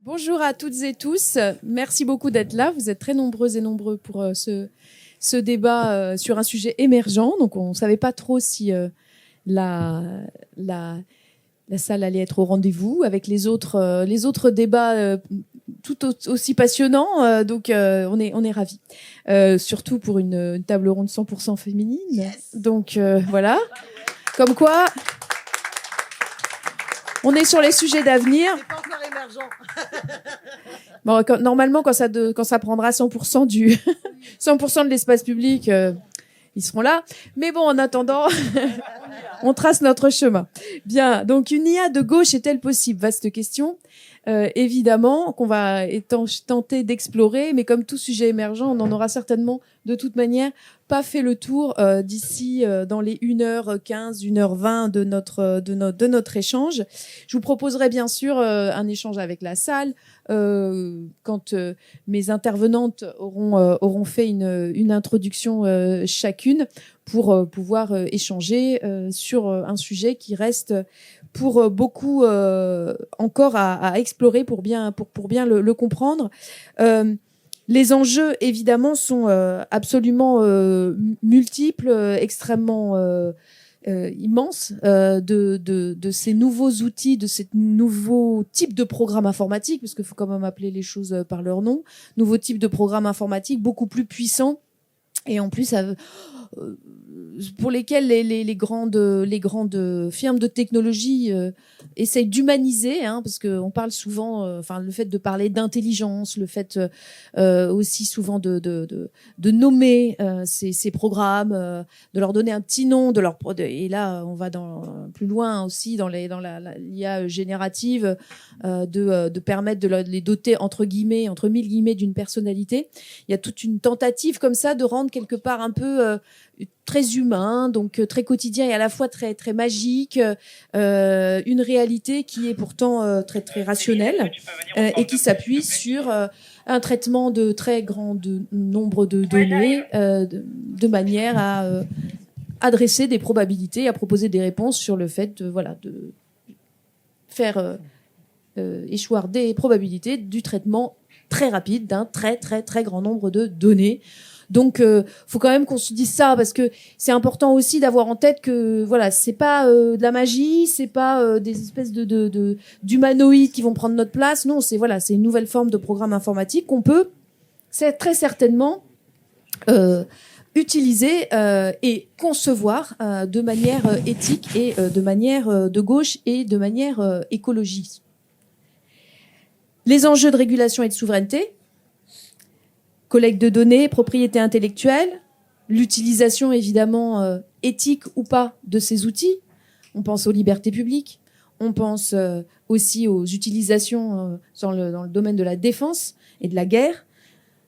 Bonjour à toutes et tous. Merci beaucoup d'être là. Vous êtes très nombreuses et nombreux pour ce débat sur un sujet émergent. Donc, on ne savait pas trop si la, la, la salle allait être au rendez-vous avec les autres débats tout aussi passionnants. Donc, on est ravis. Surtout pour une table ronde 100% féminine. Yes. Donc, voilà. Comme quoi... On est sur les sujets d'avenir. C'est pas encore émergent. Bon, normalement, quand ça prendra 100% 100% de l'espace public, ils seront là. Mais bon, en attendant, on trace notre chemin. Bien. Donc, une IA de gauche est-elle possible? Vaste question. Évidemment, qu'on va tenter d'explorer, mais comme tout sujet émergent, on en aura certainement de toute manière pas fait le tour d'ici dans les 1h15, 1h20 de notre échange. Je vous proposerai bien sûr un échange avec la salle quand mes intervenantes auront fait une introduction chacune pour pouvoir échanger sur un sujet qui reste pour beaucoup encore à explorer pour bien le comprendre. Les enjeux, évidemment, sont absolument multiples, extrêmement immenses de ces nouveaux outils, de ces nouveaux types de programmes informatiques, parce qu'il faut quand même appeler les choses par leur nom, nouveaux types de programmes informatiques beaucoup plus puissants, et en plus pour lesquels les grandes firmes de technologie essayent d'humaniser, parce qu'on parle souvent, le fait de parler d'intelligence, le fait aussi souvent de nommer ces programmes, de leur donner un petit nom, et là on va plus loin aussi dans l'IA générative, de permettre de les doter entre mille guillemets d'une personnalité. Il y a toute une tentative comme ça de rendre quelque part un peu très humain, donc très quotidien et à la fois très très magique, une réalité qui est pourtant très très rationnelle et qui s'appuie sur un traitement de très grand nombre de données de manière à adresser des probabilités, à proposer des réponses sur le fait de faire échoir des probabilités du traitement très rapide d'un très très très grand nombre de données. Donc, faut quand même qu'on se dise ça, parce que c'est important aussi d'avoir en tête que c'est pas de la magie, c'est pas des espèces d'humanoïdes qui vont prendre notre place. Non, c'est une nouvelle forme de programme informatique qu'on peut très certainement utiliser et concevoir de manière éthique et de manière de gauche et de manière écologiste. Les enjeux de régulation et de souveraineté, collecte de données, propriété intellectuelle, l'utilisation évidemment éthique ou pas de ces outils. On pense aux libertés publiques, on pense aussi aux utilisations dans le domaine de la défense et de la guerre.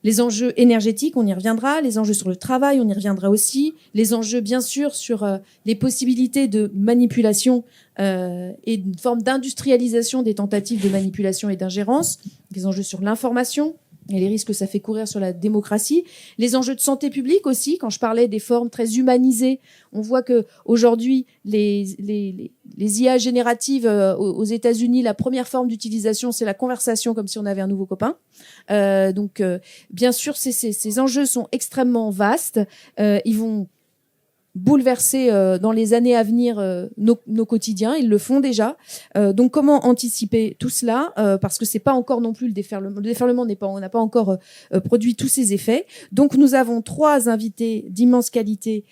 Les enjeux énergétiques, on y reviendra. Les enjeux sur le travail, on y reviendra aussi. Les enjeux, bien sûr, sur les possibilités de manipulation et une forme d'industrialisation des tentatives de manipulation et d'ingérence. Les enjeux sur l'information et les risques que ça fait courir sur la démocratie. Les enjeux de santé publique aussi, quand je parlais des formes très humanisées, on voit que aujourd'hui les IA génératives aux États-Unis, la première forme d'utilisation, c'est la conversation, comme si on avait un nouveau copain. Donc, bien sûr, ces enjeux sont extrêmement vastes. Ils vont bouleverser dans les années à venir nos quotidiens. Ils le font déjà. Donc, comment anticiper tout cela parce que c'est pas encore non plus le déferlement. Le déferlement on n'a pas encore produit tous ses effets. Donc, nous avons 3 invités d'immense qualité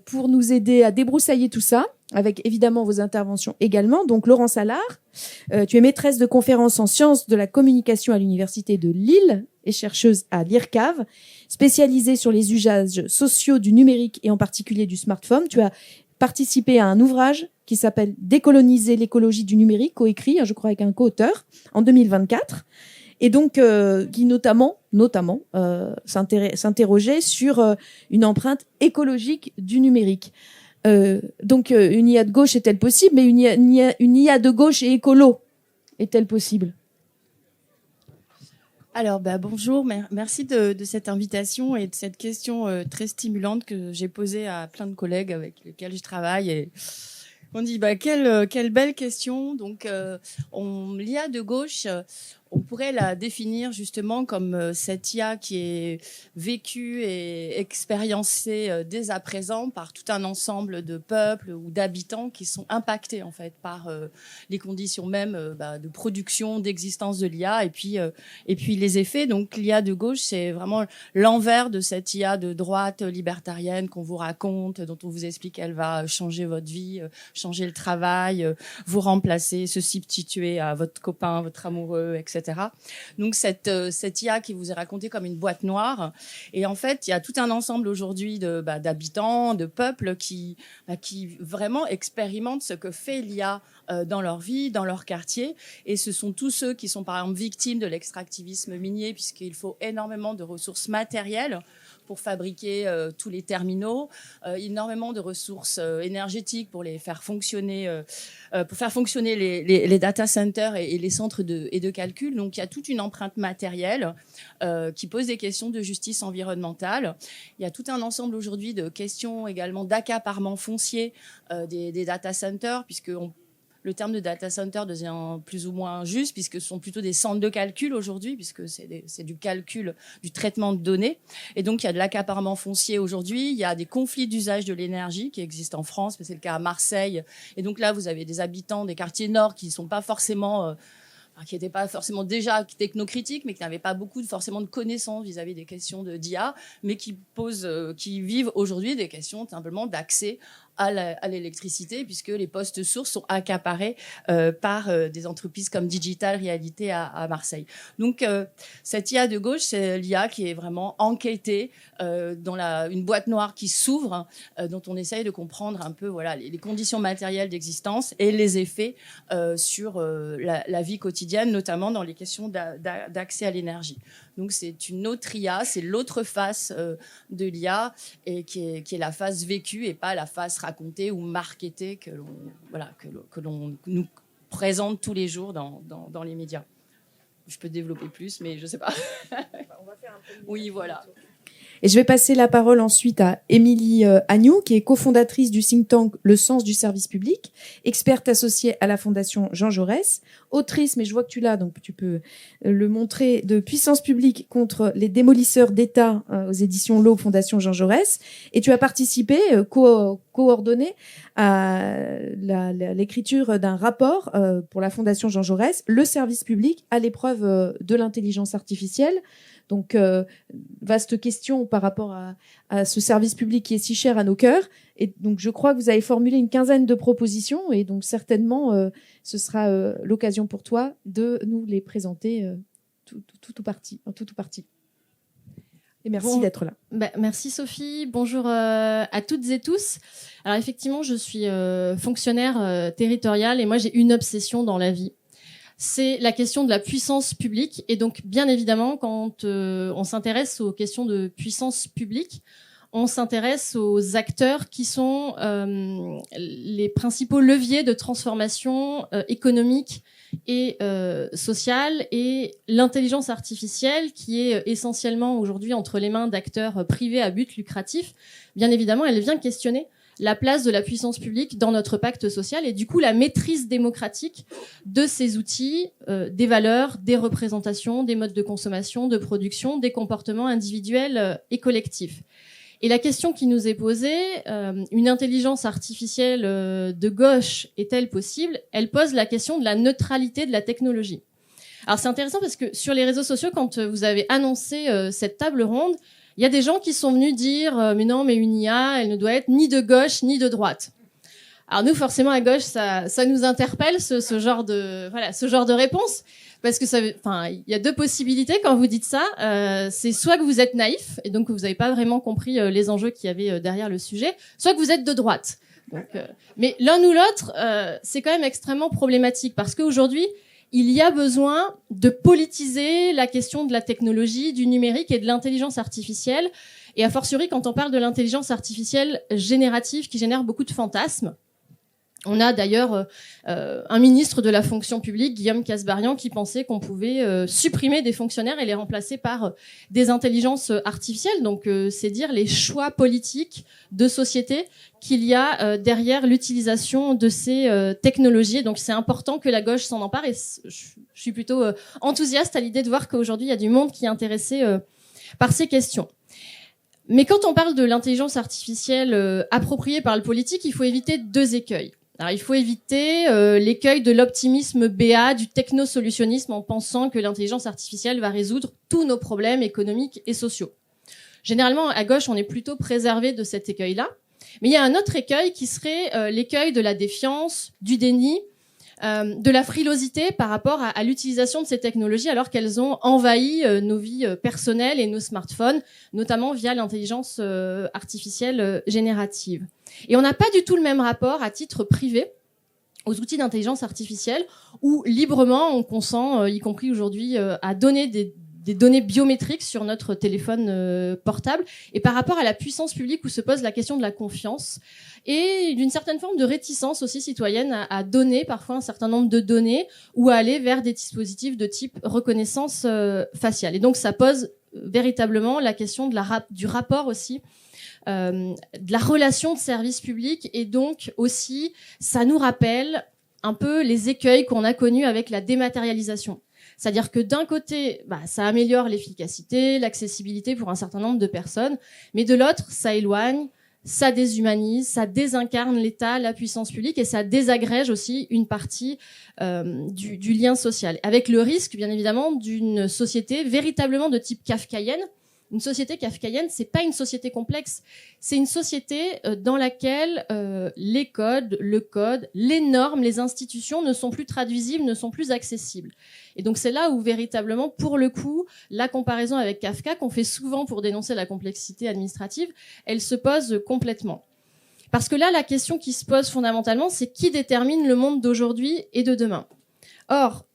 pour nous aider à débroussailler tout ça, avec évidemment vos interventions également. Donc, Laurence Allard, tu es maîtresse de conférences en sciences de la communication à l'Université de Lille et chercheuse à l'IRCAV, spécialisée sur les usages sociaux du numérique et en particulier du smartphone. Tu as participé à un ouvrage qui s'appelle « Décoloniser l'écologie du numérique », coécrit, je crois, avec un co-auteur, en 2024, et donc qui notamment s'interrogeait sur une empreinte écologique du numérique. Donc une IA de gauche est-elle possible, mais une IA de gauche et écolo est-elle possible? Alors, bonjour, merci de cette invitation et de cette question très stimulante que j'ai posée à plein de collègues avec lesquels je travaille. Et on dit, quelle belle question. Donc, l'IA de gauche, On pourrait la définir justement comme cette IA qui est vécue et expériencée dès à présent par tout un ensemble de peuples ou d'habitants qui sont impactés en fait par les conditions même de production, d'existence de l'IA et puis les effets. Donc l'IA de gauche, c'est vraiment l'envers de cette IA de droite libertarienne qu'on vous raconte, dont on vous explique qu'elle va changer votre vie, changer le travail, vous remplacer, se substituer à votre copain, votre amoureux, etc. Donc cette IA qui vous est racontée comme une boîte noire. Et en fait, il y a tout un ensemble aujourd'hui d'habitants, de peuples qui vraiment expérimentent ce que fait l'IA dans leur vie, dans leur quartier. Et ce sont tous ceux qui sont par exemple victimes de l'extractivisme minier, puisqu'il faut énormément de ressources matérielles pour fabriquer tous les terminaux, énormément de ressources énergétiques pour les faire fonctionner, pour faire fonctionner les data centers et les centres de calcul. Donc il y a toute une empreinte matérielle qui pose des questions de justice environnementale. Il y a tout un ensemble aujourd'hui de questions également d'accaparement foncier des data centers, puisque le terme de data center devient plus ou moins juste, puisque ce sont plutôt des centres de calcul aujourd'hui, puisque c'est du calcul, du traitement de données. Et donc, il y a de l'accaparement foncier aujourd'hui. Il y a des conflits d'usage de l'énergie qui existent en France, mais c'est le cas à Marseille. Et donc là, vous avez des habitants des quartiers nord qui ne sont pas forcément... qui n'étaient pas forcément déjà technocritiques, mais qui n'avaient pas beaucoup forcément de connaissances vis-à-vis des questions d'IA, mais qui vivent aujourd'hui des questions simplement d'accès à l'électricité, puisque les postes sources sont accaparés par des entreprises comme Digital Reality à Marseille. Donc, cette IA de gauche, c'est l'IA qui est vraiment enquêtée dans une boîte noire qui s'ouvre, dont on essaye de comprendre un peu les conditions matérielles d'existence et les effets sur la vie quotidienne, notamment dans les questions d'accès à l'énergie. Donc, c'est une autre IA, c'est l'autre face de l'IA, et qui est la face vécue et pas la face racontée ou marketée que l'on nous présente tous les jours dans les médias. Je peux développer plus, mais je ne sais pas. On va faire un peu. Oui, voilà. Et je vais passer la parole ensuite à Émilie Agnew, qui est cofondatrice du think tank Le Sens du service public, experte associée à la Fondation Jean Jaurès, autrice, mais je vois que tu l'as, donc tu peux le montrer, de Puissance publique contre les démolisseurs d'État aux éditions L'Aube, Fondation Jean Jaurès. Et tu as participé, coordonné à l'écriture d'un rapport pour la Fondation Jean Jaurès, Le service public à l'épreuve de l'intelligence artificielle. Donc, vaste question par rapport à ce service public qui est si cher à nos cœurs. Et donc, je crois que vous avez formulé une quinzaine de propositions. Et donc, certainement, ce sera l'occasion pour toi de nous les présenter tout parti. Et merci d'être là. Merci Sophie. Bonjour à toutes et tous. Alors, effectivement, je suis fonctionnaire territoriale et moi, j'ai une obsession dans la vie. C'est la question de la puissance publique. Et donc, bien évidemment, quand on s'intéresse aux questions de puissance publique, on s'intéresse aux acteurs qui sont les principaux leviers de transformation économique et sociale, et l'intelligence artificielle qui est essentiellement aujourd'hui entre les mains d'acteurs privés à but lucratif. Bien évidemment, elle vient questionner la place de la puissance publique dans notre pacte social et du coup la maîtrise démocratique de ces outils, des valeurs, des représentations, des modes de consommation, de production, des comportements individuels et collectifs. Et la question qui nous est posée, une intelligence artificielle de gauche est-elle possible ? Elle pose la question de la neutralité de la technologie. Alors c'est intéressant parce que sur les réseaux sociaux, quand vous avez annoncé cette table ronde, il y a des gens qui sont venus dire mais non, mais une IA, elle ne doit être ni de gauche ni de droite. Alors nous, forcément, à gauche, ça nous interpelle ce genre de réponse, parce que il y a deux possibilités quand vous dites ça. C'est soit que vous êtes naïf et donc que vous n'avez pas vraiment compris les enjeux qu'il y avait derrière le sujet, soit que vous êtes de droite. Donc, mais l'un ou l'autre, c'est quand même extrêmement problématique parce qu'aujourd'hui, il y a besoin de politiser la question de la technologie, du numérique et de l'intelligence artificielle. Et a fortiori, quand on parle de l'intelligence artificielle générative qui génère beaucoup de fantasmes, On a d'ailleurs un ministre de la fonction publique, Guillaume Kasbarian, qui pensait qu'on pouvait supprimer des fonctionnaires et les remplacer par des intelligences artificielles. Donc c'est dire les choix politiques de société qu'il y a derrière l'utilisation de ces technologies. Donc c'est important que la gauche s'en empare et je suis plutôt enthousiaste à l'idée de voir qu'aujourd'hui il y a du monde qui est intéressé par ces questions. Mais quand on parle de l'intelligence artificielle appropriée par le politique, il faut éviter 2 écueils. Alors, il faut éviter l'écueil de l'optimisme béat, du technosolutionnisme en pensant que l'intelligence artificielle va résoudre tous nos problèmes économiques et sociaux. Généralement, à gauche, on est plutôt préservé de cet écueil-là. Mais il y a un autre écueil qui serait l'écueil de la défiance, du déni, de la frilosité par rapport à l'utilisation de ces technologies alors qu'elles ont envahi nos vies personnelles et nos smartphones, notamment via l'intelligence artificielle générative. Et on n'a pas du tout le même rapport à titre privé aux outils d'intelligence artificielle où librement on consent, y compris aujourd'hui, à donner des données biométriques sur notre téléphone portable, et par rapport à la puissance publique où se pose la question de la confiance et d'une certaine forme de réticence aussi citoyenne à donner parfois un certain nombre de données ou à aller vers des dispositifs de type reconnaissance faciale. Et donc ça pose véritablement la question du rapport aussi, de la relation de service public, et donc aussi ça nous rappelle un peu les écueils qu'on a connus avec la dématérialisation. C'est-à-dire que d'un côté, ça améliore l'efficacité, l'accessibilité pour un certain nombre de personnes, mais de l'autre, ça éloigne, ça déshumanise, ça désincarne l'État, la puissance publique, et ça désagrège aussi une partie du lien social. Avec le risque, bien évidemment, d'une société véritablement de type kafkaïenne. Une société kafkaïenne, c'est pas une société complexe, c'est une société dans laquelle les codes, le code, les normes, les institutions ne sont plus traduisibles, ne sont plus accessibles. Et donc c'est là où véritablement, pour le coup, la comparaison avec Kafka, qu'on fait souvent pour dénoncer la complexité administrative, elle se pose complètement. Parce que là, la question qui se pose fondamentalement, c'est qui détermine le monde d'aujourd'hui et de demain. Or,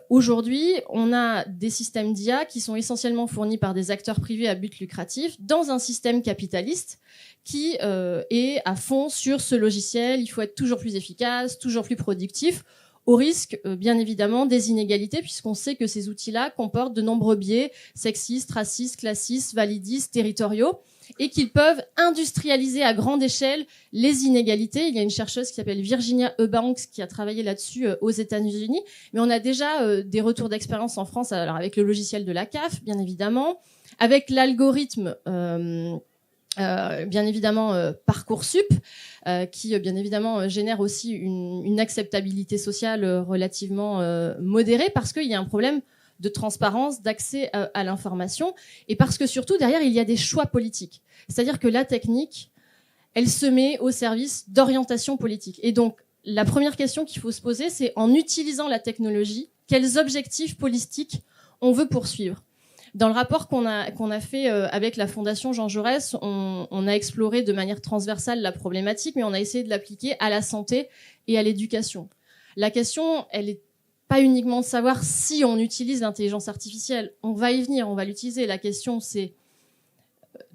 aujourd'hui, on a des systèmes d'IA qui sont essentiellement fournis par des acteurs privés à but lucratif dans un système capitaliste qui est à fond sur ce logiciel. Il faut être toujours plus efficace, toujours plus productif, au risque, bien évidemment, des inégalités, puisqu'on sait que ces outils-là comportent de nombreux biais sexistes, racistes, classistes, validistes, territoriaux, et qu'ils peuvent industrialiser à grande échelle les inégalités. Il y a une chercheuse qui s'appelle Virginia Eubanks qui a travaillé là-dessus aux États-Unis, mais on a déjà des retours d'expérience en France, alors avec le logiciel de la CAF, bien évidemment, avec l'algorithme bien évidemment Parcoursup, qui bien évidemment génère aussi une acceptabilité sociale relativement modérée, parce qu'il y a un problème de transparence, d'accès à l'information, et parce que surtout derrière il y a des choix politiques. C'est-à-dire que la technique, elle se met au service d'orientation politique. Et donc la première question qu'il faut se poser, c'est en utilisant la technologie, quels objectifs politiques on veut poursuivre. Dans le rapport qu'on a fait avec la Fondation Jean Jaurès, on a exploré de manière transversale la problématique, mais on a essayé de l'appliquer à la santé et à l'éducation. La question, elle est pas uniquement de savoir si on utilise l'intelligence artificielle. On va y venir, on va l'utiliser. La question, c'est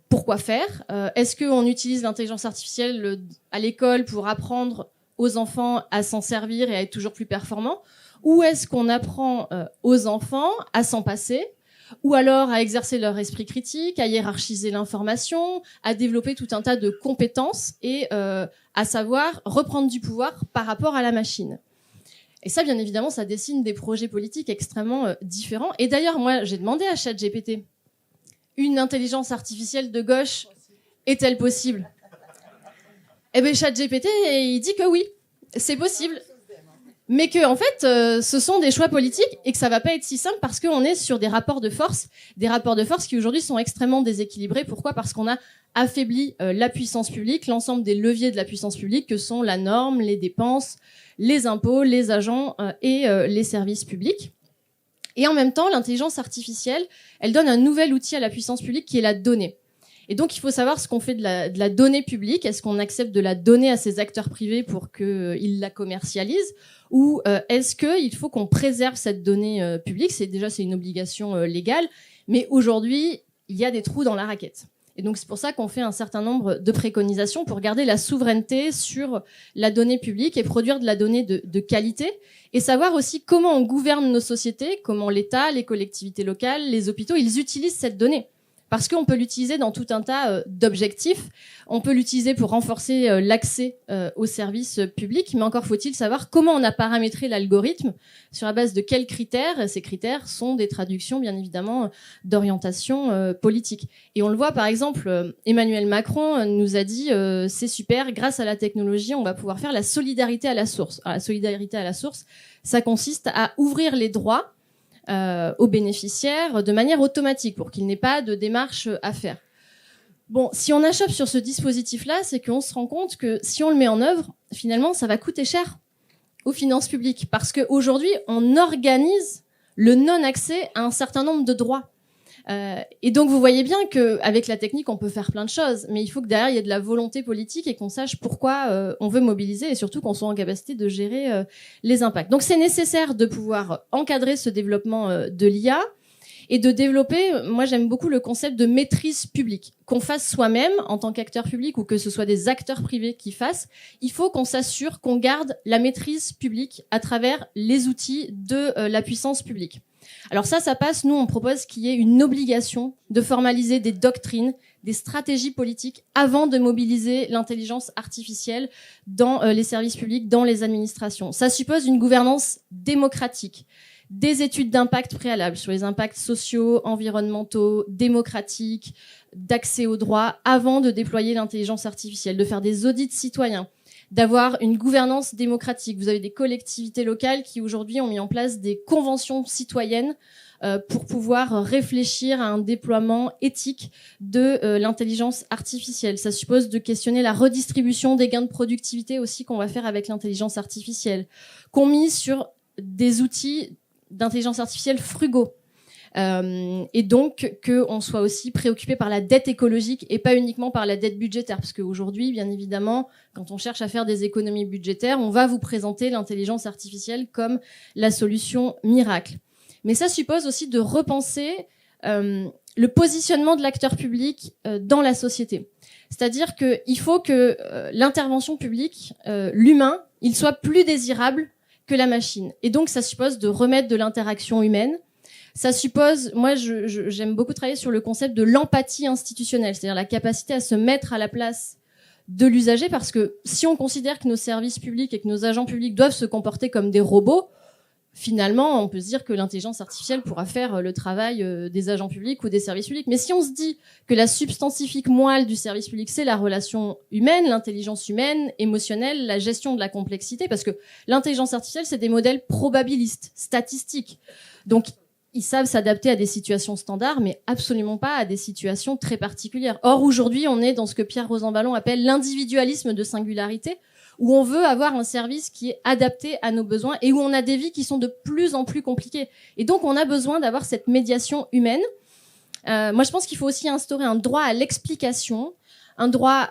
pourquoi faire ? Est-ce qu'on utilise l'intelligence artificielle à l'école pour apprendre aux enfants à s'en servir et à être toujours plus performants ? Ou est-ce qu'on apprend aux enfants à s'en passer ? Ou alors à exercer leur esprit critique, à hiérarchiser l'information, à développer tout un tas de compétences et à savoir reprendre du pouvoir par rapport à la machine. Et ça, bien évidemment, ça dessine des projets politiques extrêmement différents. Et d'ailleurs, moi, j'ai demandé à ChatGPT, une intelligence artificielle de gauche est-elle possible ? Eh bien, ChatGPT, il dit que oui, c'est possible. Mais que, en fait, ce sont des choix politiques et que ça va pas être si simple parce qu'on est sur des rapports de force qui aujourd'hui sont extrêmement déséquilibrés. Pourquoi ? Parce qu'on a affaibli la puissance publique, l'ensemble des leviers de la puissance publique que sont la norme, les dépenses, les impôts, les agents et les services publics. Et en même temps, l'intelligence artificielle, elle donne un nouvel outil à la puissance publique qui est la donnée. Et donc, il faut savoir ce qu'on fait de la donnée publique. Est-ce qu'on accepte de la donner à ces acteurs privés pour qu'ils la commercialisent ? Ou est-ce qu'il faut qu'on préserve cette donnée publique ? C'est une obligation légale. Mais aujourd'hui, il y a des trous dans la raquette. Et donc, c'est pour ça qu'on fait un certain nombre de préconisations pour garder la souveraineté sur la donnée publique et produire de la donnée de qualité, et savoir aussi comment on gouverne nos sociétés, comment l'État, les collectivités locales, les hôpitaux, ils utilisent cette donnée. Parce qu'on peut l'utiliser dans tout un tas d'objectifs. On peut l'utiliser pour renforcer l'accès aux services publics, mais encore faut-il savoir comment on a paramétré l'algorithme, sur la base de quels critères. Ces critères sont des traductions, bien évidemment, d'orientation politique. Et on le voit, par exemple, Emmanuel Macron nous a dit c'est super, grâce à la technologie, on va pouvoir faire la solidarité à la source. Alors, la solidarité à la source, ça consiste à ouvrir les droits aux bénéficiaires de manière automatique pour qu'il n'ait pas de démarche à faire. Bon, si on achoppe sur ce dispositif-là, c'est qu'on se rend compte que si on le met en œuvre, finalement, ça va coûter cher aux finances publiques parce qu'aujourd'hui, on organise le non-accès à un certain nombre de droits. Et donc, vous voyez bien qu'avec la technique, on peut faire plein de choses, mais il faut que derrière, il y ait de la volonté politique et qu'on sache pourquoi on veut mobiliser et surtout qu'on soit en capacité de gérer les impacts. Donc, c'est nécessaire de pouvoir encadrer ce développement de l'IA et de développer, moi j'aime beaucoup le concept de maîtrise publique, qu'on fasse soi-même en tant qu'acteur public ou que ce soit des acteurs privés qui fassent. Il faut qu'on s'assure qu'on garde la maîtrise publique à travers les outils de la puissance publique. Alors ça passe, nous on propose qu'il y ait une obligation de formaliser des doctrines, des stratégies politiques avant de mobiliser l'intelligence artificielle dans les services publics, dans les administrations. Ça suppose une gouvernance démocratique, des études d'impact préalables sur les impacts sociaux, environnementaux, démocratiques, d'accès aux droits avant de déployer l'intelligence artificielle, de faire des audits citoyens, d'avoir une gouvernance démocratique. Vous avez des collectivités locales qui aujourd'hui ont mis en place des conventions citoyennes pour pouvoir réfléchir à un déploiement éthique de l'intelligence artificielle. Ça suppose de questionner la redistribution des gains de productivité aussi qu'on va faire avec l'intelligence artificielle, qu'on mise sur des outils d'intelligence artificielle frugaux. Et donc qu'on soit aussi préoccupé par la dette écologique et pas uniquement par la dette budgétaire, parce qu'aujourd'hui, bien évidemment, quand on cherche à faire des économies budgétaires, on va vous présenter l'intelligence artificielle comme la solution miracle. Mais ça suppose aussi de repenser le positionnement de l'acteur public dans la société. C'est-à-dire qu'il faut que l'intervention publique, l'humain, il soit plus désirable que la machine. Et donc, ça suppose de remettre de l'interaction humaine. Ça suppose, moi, j'aime beaucoup travailler sur le concept de l'empathie institutionnelle, c'est-à-dire la capacité à se mettre à la place de l'usager, parce que si on considère que nos services publics et que nos agents publics doivent se comporter comme des robots, finalement, on peut se dire que l'intelligence artificielle pourra faire le travail des agents publics ou des services publics. Mais si on se dit que la substantifique moelle du service public, c'est la relation humaine, l'intelligence humaine, émotionnelle, la gestion de la complexité, parce que l'intelligence artificielle, c'est des modèles probabilistes, statistiques. Donc, ils savent s'adapter à des situations standards, mais absolument pas à des situations très particulières. Or, aujourd'hui, on est dans ce que Pierre Rosanvallon appelle l'individualisme de singularité, où on veut avoir un service qui est adapté à nos besoins et où on a des vies qui sont de plus en plus compliquées. Et donc, on a besoin d'avoir cette médiation humaine. Moi, je pense qu'il faut aussi instaurer un droit à l'explication, un droit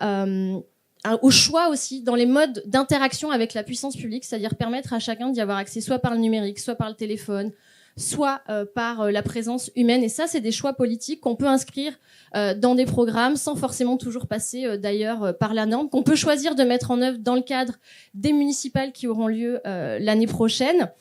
au choix aussi dans les modes d'interaction avec la puissance publique, c'est-à-dire permettre à chacun d'y avoir accès soit par le numérique, soit par le téléphone, soit par la présence humaine. Et ça, c'est des choix politiques qu'on peut inscrire dans des programmes sans forcément toujours passer d'ailleurs par la norme, qu'on peut choisir de mettre en œuvre dans le cadre des municipales qui auront lieu l'année prochaine.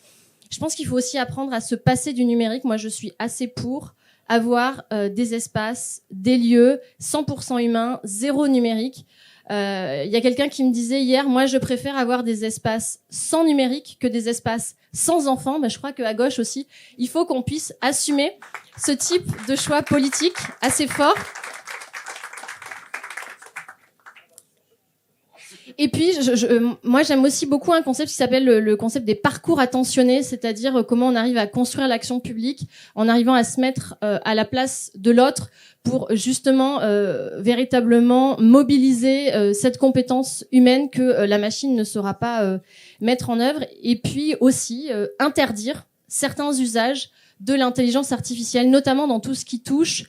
Je pense qu'il faut aussi apprendre à se passer du numérique. Moi, je suis assez pour avoir des espaces, des lieux 100% humains, zéro numérique. Il y a quelqu'un qui me disait hier, moi je préfère avoir des espaces sans numérique que des espaces sans enfants. Je crois qu'à gauche aussi, il faut qu'on puisse assumer ce type de choix politique assez fort. Et puis, moi, j'aime aussi beaucoup un concept qui s'appelle le concept des parcours attentionnés, c'est-à-dire comment on arrive à construire l'action publique en arrivant à se mettre à la place de l'autre pour justement véritablement mobiliser cette compétence humaine que la machine ne saura pas mettre en œuvre. Et puis aussi interdire certains usages de l'intelligence artificielle, notamment dans tout ce qui touche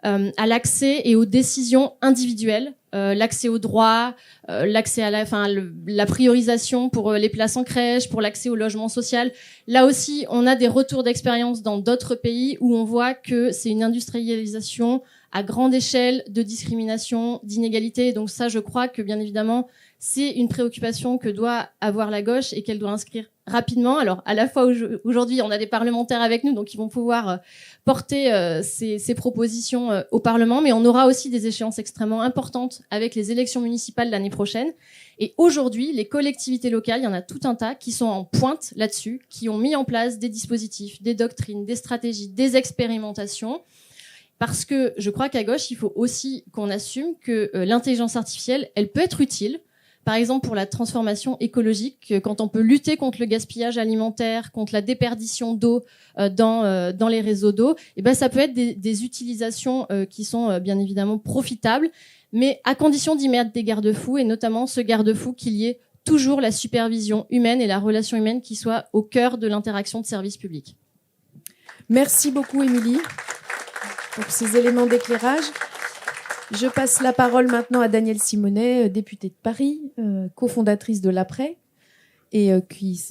à l'accès et aux décisions individuelles l'accès aux droits, l'accès à la priorisation pour les places en crèche, pour l'accès au logement social. Là aussi, on a des retours d'expérience dans d'autres pays où on voit que c'est une industrialisation à grande échelle de discrimination, d'inégalité. Donc ça, je crois que bien évidemment, c'est une préoccupation que doit avoir la gauche et qu'elle doit inscrire rapidement. Alors, à la fois, aujourd'hui, on a des parlementaires avec nous, donc ils vont pouvoir porter ces propositions au Parlement, mais on aura aussi des échéances extrêmement importantes avec les élections municipales l'année prochaine. Et aujourd'hui, les collectivités locales, il y en a tout un tas qui sont en pointe là-dessus, qui ont mis en place des dispositifs, des doctrines, des stratégies, des expérimentations. Parce que je crois qu'à gauche, il faut aussi qu'on assume que l'intelligence artificielle, elle peut être utile. Par exemple, pour la transformation écologique, quand on peut lutter contre le gaspillage alimentaire, contre la déperdition d'eau dans les réseaux d'eau, et ben ça peut être des utilisations qui sont bien évidemment profitables, mais à condition d'y mettre des garde-fous, et notamment ce garde-fou qu'il y ait toujours la supervision humaine et la relation humaine qui soit au cœur de l'interaction de services publics. Merci beaucoup, Émilie, pour ces éléments d'éclairage. Je passe la parole maintenant à Danielle Simonet, députée de Paris, cofondatrice de l'Après, et qui,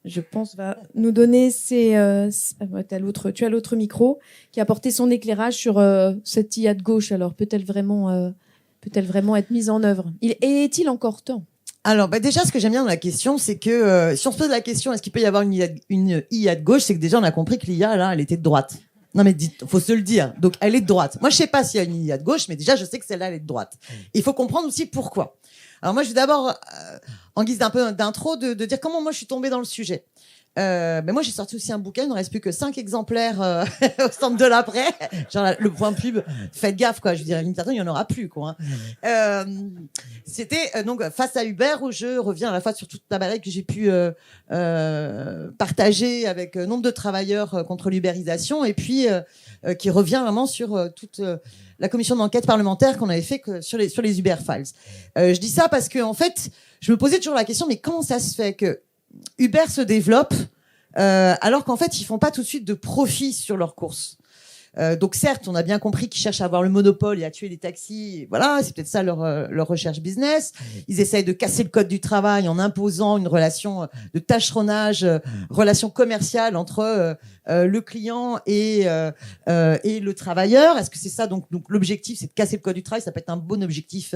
je pense, va nous donner tu as l'autre micro, qui a apporté son éclairage sur cette IA de gauche. Alors, peut-elle vraiment être mise en œuvre? Est-il encore temps? Alors, déjà, ce que j'aime bien dans la question, c'est que si on se pose la question, est-ce qu'il peut y avoir une IA de gauche, c'est que déjà, on a compris que l'IA, là, elle était de droite. Non, mais faut se le dire. Donc, elle est de droite. Moi, je sais pas s'il y a une IA de gauche, mais déjà, je sais que celle-là, elle est de droite. Il faut comprendre aussi pourquoi. Alors, moi, je vais d'abord, en guise d'un peu d'intro, de dire comment moi, je suis tombée dans le sujet. Mais moi, j'ai sorti aussi un bouquin. Il ne reste plus que 5 exemplaires au stand de l'Après. Genre, le point pub. Faites gaffe, quoi. Je veux dire, il y en aura plus, quoi. C'était donc face à Uber, où je reviens à la fois sur toute la bataille que j'ai pu partager avec nombre de travailleurs contre l'ubérisation, et puis qui revient vraiment sur toute la commission d'enquête parlementaire qu'on avait fait sur les Uber Files. Je dis ça parce que en fait, je me posais toujours la question, mais comment ça se fait que Uber se développe alors qu'en fait, ils font pas tout de suite de profit sur leurs courses. Donc certes, on a bien compris qu'ils cherchent à avoir le monopole et à tuer les taxis. Et voilà, c'est peut-être ça leur recherche business. Ils essayent de casser le code du travail en imposant une relation de tâcheronnage, relation commerciale entre le client et le travailleur. Est-ce que c'est ça? Donc l'objectif, c'est de casser le code du travail. Ça peut être un bon objectif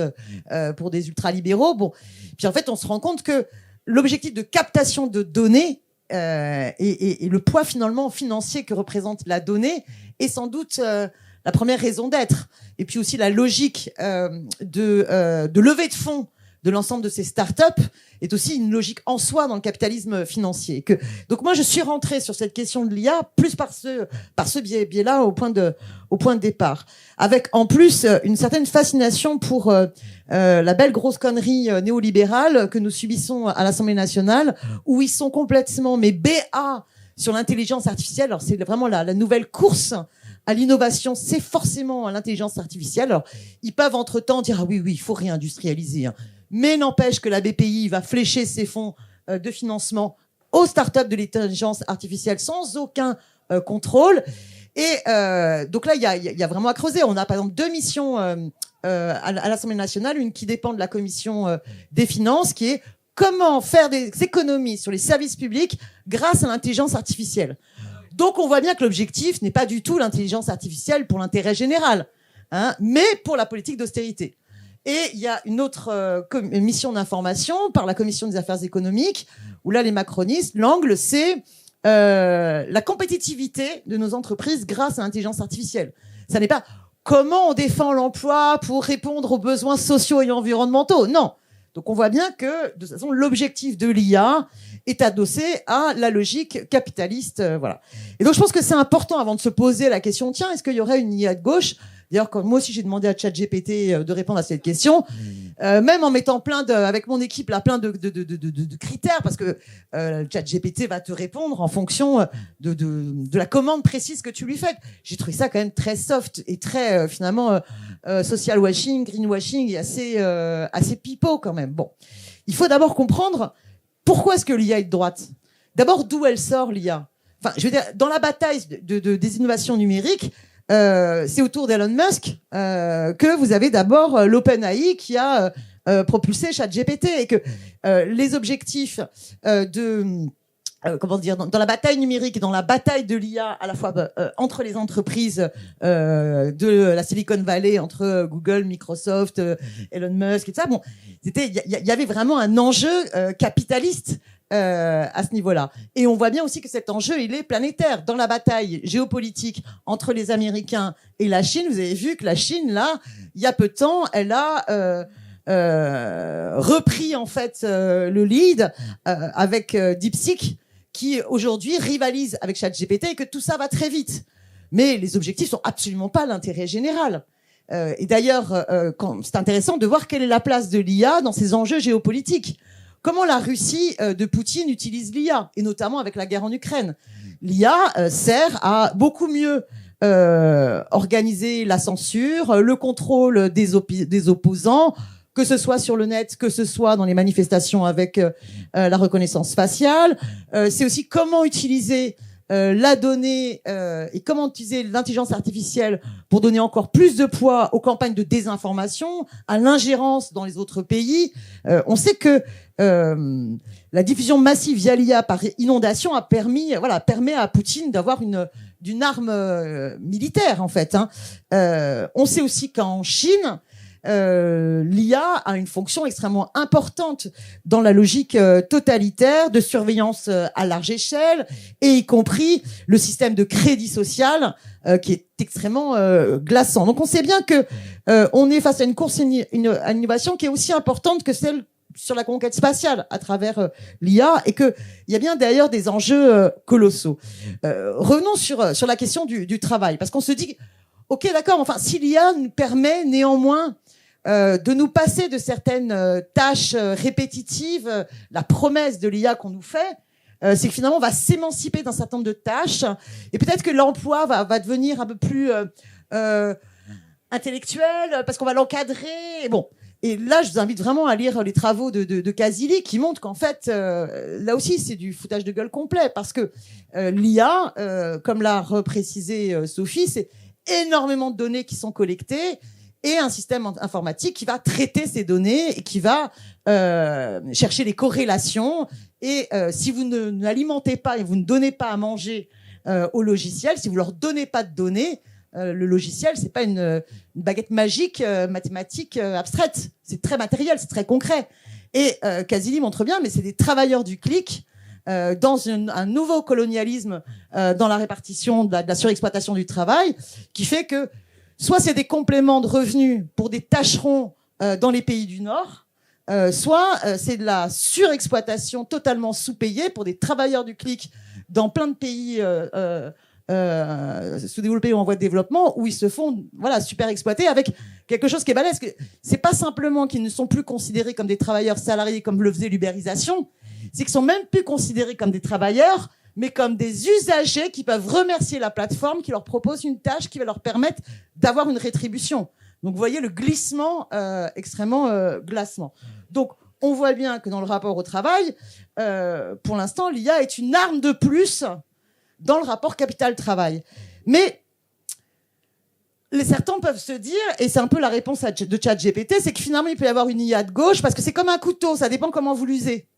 pour des ultralibéraux. Bon, puis en fait, on se rend compte que l'objectif de captation de données et le poids finalement financier que représente la donnée est sans doute la première raison d'être. Et puis aussi la logique de levée de fonds de l'ensemble de ces startups est aussi une logique en soi dans le capitalisme financier. Donc moi je suis rentrée sur cette question de l'IA plus par ce biais-là au point de départ, avec en plus une certaine fascination pour la belle grosse connerie néolibérale que nous subissons à l'Assemblée nationale, où ils sont complètement BA sur l'intelligence artificielle. Alors c'est vraiment la nouvelle course à l'innovation, c'est forcément l'intelligence artificielle. Alors ils peuvent entre-temps dire oui, il faut réindustrialiser, hein. Mais n'empêche que la BPI va flécher ses fonds de financement aux startups de l'intelligence artificielle sans aucun contrôle. Et donc là, il y a vraiment à creuser. On a par exemple 2 missions à l'Assemblée nationale, une qui dépend de la commission des finances, qui est comment faire des économies sur les services publics grâce à l'intelligence artificielle. Donc on voit bien que l'objectif n'est pas du tout l'intelligence artificielle pour l'intérêt général, hein, mais pour la politique d'austérité. Et il y a une autre mission d'information par la commission des affaires économiques, où là les macronistes, l'angle c'est la compétitivité de nos entreprises grâce à l'intelligence artificielle. Ça n'est pas comment on défend l'emploi pour répondre aux besoins sociaux et environnementaux, non. Donc on voit bien que de toute façon l'objectif de l'IA est adossé à la logique capitaliste, voilà. Et donc je pense que c'est important avant de se poser la question, tiens, est-ce qu'il y aurait une IA de gauche? D'ailleurs, quand moi aussi j'ai demandé à ChatGPT de répondre à cette question, même en mettant avec mon équipe là plein de critères, parce que ChatGPT va te répondre en fonction de la commande précise que tu lui fais. J'ai trouvé ça quand même très soft et très finalement social washing, greenwashing et assez pipeau quand même. Bon, il faut d'abord comprendre pourquoi est-ce que l'IA est de droite. D'abord, d'où elle sort l'IA. Enfin, je veux dire, dans la bataille des innovations numériques. c'est autour d'Elon Musk que vous avez d'abord l'OpenAI qui a propulsé ChatGPT et que les objectifs comment dire, dans la bataille numérique et dans la bataille de l'IA, à la fois entre les entreprises de la Silicon Valley, entre Google, Microsoft, Elon Musk et tout ça, bon, il y avait vraiment un enjeu capitaliste à ce niveau-là. Et on voit bien aussi que cet enjeu, il est planétaire. Dans la bataille géopolitique entre les Américains et la Chine, vous avez vu que la Chine, là, il y a peu de temps, elle a repris en fait le lead avec DeepSeek, qui aujourd'hui rivalise avec ChatGPT et que tout ça va très vite. Mais les objectifs sont absolument pas l'intérêt général. Et d'ailleurs, c'est intéressant de voir quelle est la place de l'IA dans ces enjeux géopolitiques. Comment la Russie de Poutine utilise l'IA, et notamment avec la guerre en Ukraine. L'IA sert à beaucoup mieux organiser la censure, le contrôle des opposants, que ce soit sur le net, que ce soit dans les manifestations avec la reconnaissance faciale. C'est aussi comment utiliser la donnée et comment utiliser l'intelligence artificielle pour donner encore plus de poids aux campagnes de désinformation, à l'ingérence dans les autres pays. On sait que la diffusion massive via l'IA par inondation permet à Poutine d'avoir d'une arme militaire en fait. On sait aussi qu'en Chine, l'IA a une fonction extrêmement importante dans la logique totalitaire de surveillance à large échelle, et y compris le système de crédit social qui est extrêmement glaçant. Donc on sait bien que on est face à une course à l'innovation qui est aussi importante que celle sur la conquête spatiale à travers l'IA, et que il y a bien d'ailleurs des enjeux colossaux. Revenons sur la question du travail, parce qu'on se dit ok, d'accord, enfin si l'IA nous permet néanmoins de nous passer de certaines tâches répétitives, la promesse de l'IA qu'on nous fait, c'est que finalement on va s'émanciper d'un certain nombre de tâches, et peut-être que l'emploi va devenir un peu plus intellectuel, parce qu'on va l'encadrer. Bon, et là je vous invite vraiment à lire les travaux de Kazili, qui montrent qu'en fait là aussi c'est du foutage de gueule complet, parce que l'IA, comme l'a reprécisé Sophie, c'est énormément de données qui sont collectées, et un système informatique qui va traiter ces données et qui va chercher les corrélations. Et si vous n'alimentez pas et vous ne donnez pas à manger au logiciel, si vous leur donnez pas de données, le logiciel, c'est pas une baguette magique mathématique abstraite. C'est très matériel, c'est très concret. Et Kazili montre bien, mais c'est des travailleurs du clic dans un nouveau colonialisme dans la répartition de la surexploitation du travail, qui fait que soit c'est des compléments de revenus pour des tâcherons dans les pays du Nord, soit c'est de la surexploitation totalement sous-payée pour des travailleurs du clic dans plein de pays sous-développés ou en voie de développement, où ils se font super exploiter, avec quelque chose qui est balèze. C'est pas simplement qu'ils ne sont plus considérés comme des travailleurs salariés comme le faisait l'ubérisation, c'est qu'ils sont même plus considérés comme des travailleurs, mais comme des usagers qui peuvent remercier la plateforme qui leur propose une tâche qui va leur permettre d'avoir une rétribution. Donc vous voyez le glissement extrêmement glaçant. Donc on voit bien que dans le rapport au travail, pour l'instant, l'IA est une arme de plus dans le rapport capital-travail. Mais certains peuvent se dire, et c'est un peu la réponse de ChatGPT, c'est que finalement il peut y avoir une IA de gauche, parce que c'est comme un couteau, ça dépend comment vous l'usez.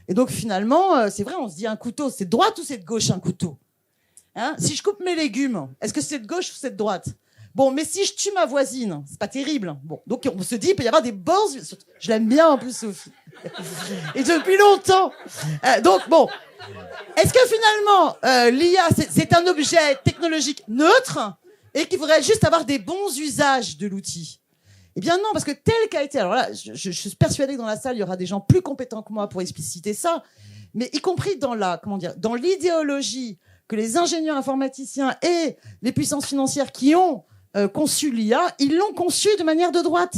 Et donc finalement, c'est vrai, on se dit un couteau, c'est de droite ou c'est de gauche un couteau, hein? Si je coupe mes légumes, est-ce que c'est de gauche ou c'est de droite? Bon, mais si je tue ma voisine, c'est pas terrible. Bon, donc on se dit, il peut y avoir des bons... Je l'aime bien en plus, Sophie. Et depuis longtemps. Donc bon, est-ce que finalement, l'IA, c'est un objet technologique neutre et qu'il faudrait juste avoir des bons usages de l'outil? Eh bien non, parce que tel qu'a été... Alors là, je suis persuadée que dans la salle, il y aura des gens plus compétents que moi pour expliciter ça, mais y compris dans dans l'idéologie que les ingénieurs informaticiens et les puissances financières qui ont conçu l'IA, ils l'ont conçu de manière de droite.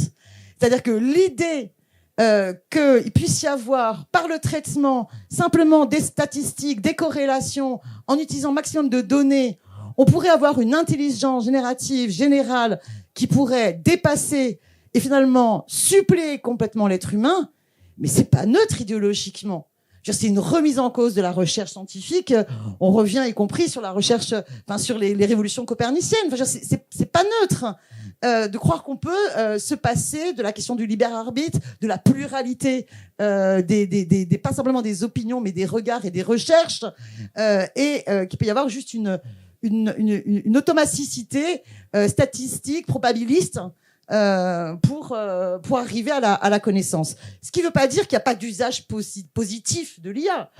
C'est-à-dire que l'idée qu'il puisse y avoir, par le traitement, simplement des statistiques, des corrélations, en utilisant maximum de données, on pourrait avoir une intelligence générative, générale, qui pourrait dépasser et finalement suppléer complètement l'être humain, mais c'est pas neutre idéologiquement. C'est une remise en cause de la recherche scientifique. On revient, y compris sur la recherche, sur les révolutions coperniciennes. C'est pas neutre de croire qu'on peut se passer de la question du libre arbitre, de la pluralité des pas simplement des opinions, mais des regards et des recherches, et qu'il peut y avoir juste une automaticité statistique, probabiliste. Pour arriver à la connaissance. Ce qui ne veut pas dire qu'il n'y a pas d'usage positif de l'IA.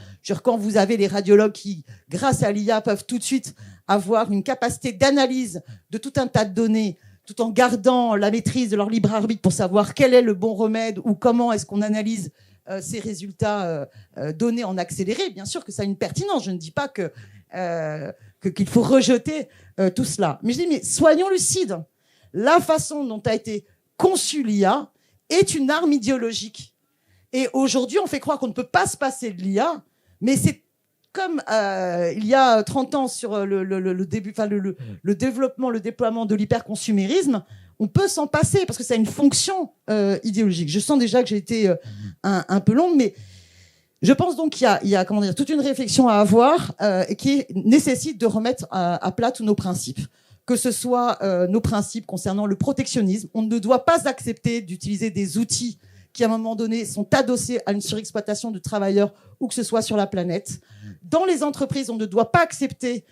Quand vous avez les radiologues qui, grâce à l'IA, peuvent tout de suite avoir une capacité d'analyse de tout un tas de données, tout en gardant la maîtrise de leur libre arbitre pour savoir quel est le bon remède ou comment est-ce qu'on analyse ces résultats donnés en accéléré. Bien sûr que ça a une pertinence. Je ne dis pas qu'il faut rejeter tout cela. Mais je dis, mais soyons lucides. La façon dont a été conçue l'IA est une arme idéologique. Et aujourd'hui, on fait croire qu'on ne peut pas se passer de l'IA, mais c'est comme il y a 30 ans sur le développement, le déploiement de l'hyperconsumérisme, on peut s'en passer parce que ça a une fonction idéologique. Je sens déjà que j'ai été un peu longue, mais je pense donc qu'il y a toute une réflexion à avoir et qui nécessite de remettre à plat tous nos principes. Que ce soit nos principes concernant le protectionnisme. On ne doit pas accepter d'utiliser des outils qui, à un moment donné, sont adossés à une surexploitation de travailleurs, où que ce soit sur la planète. Dans les entreprises, on ne doit pas accepter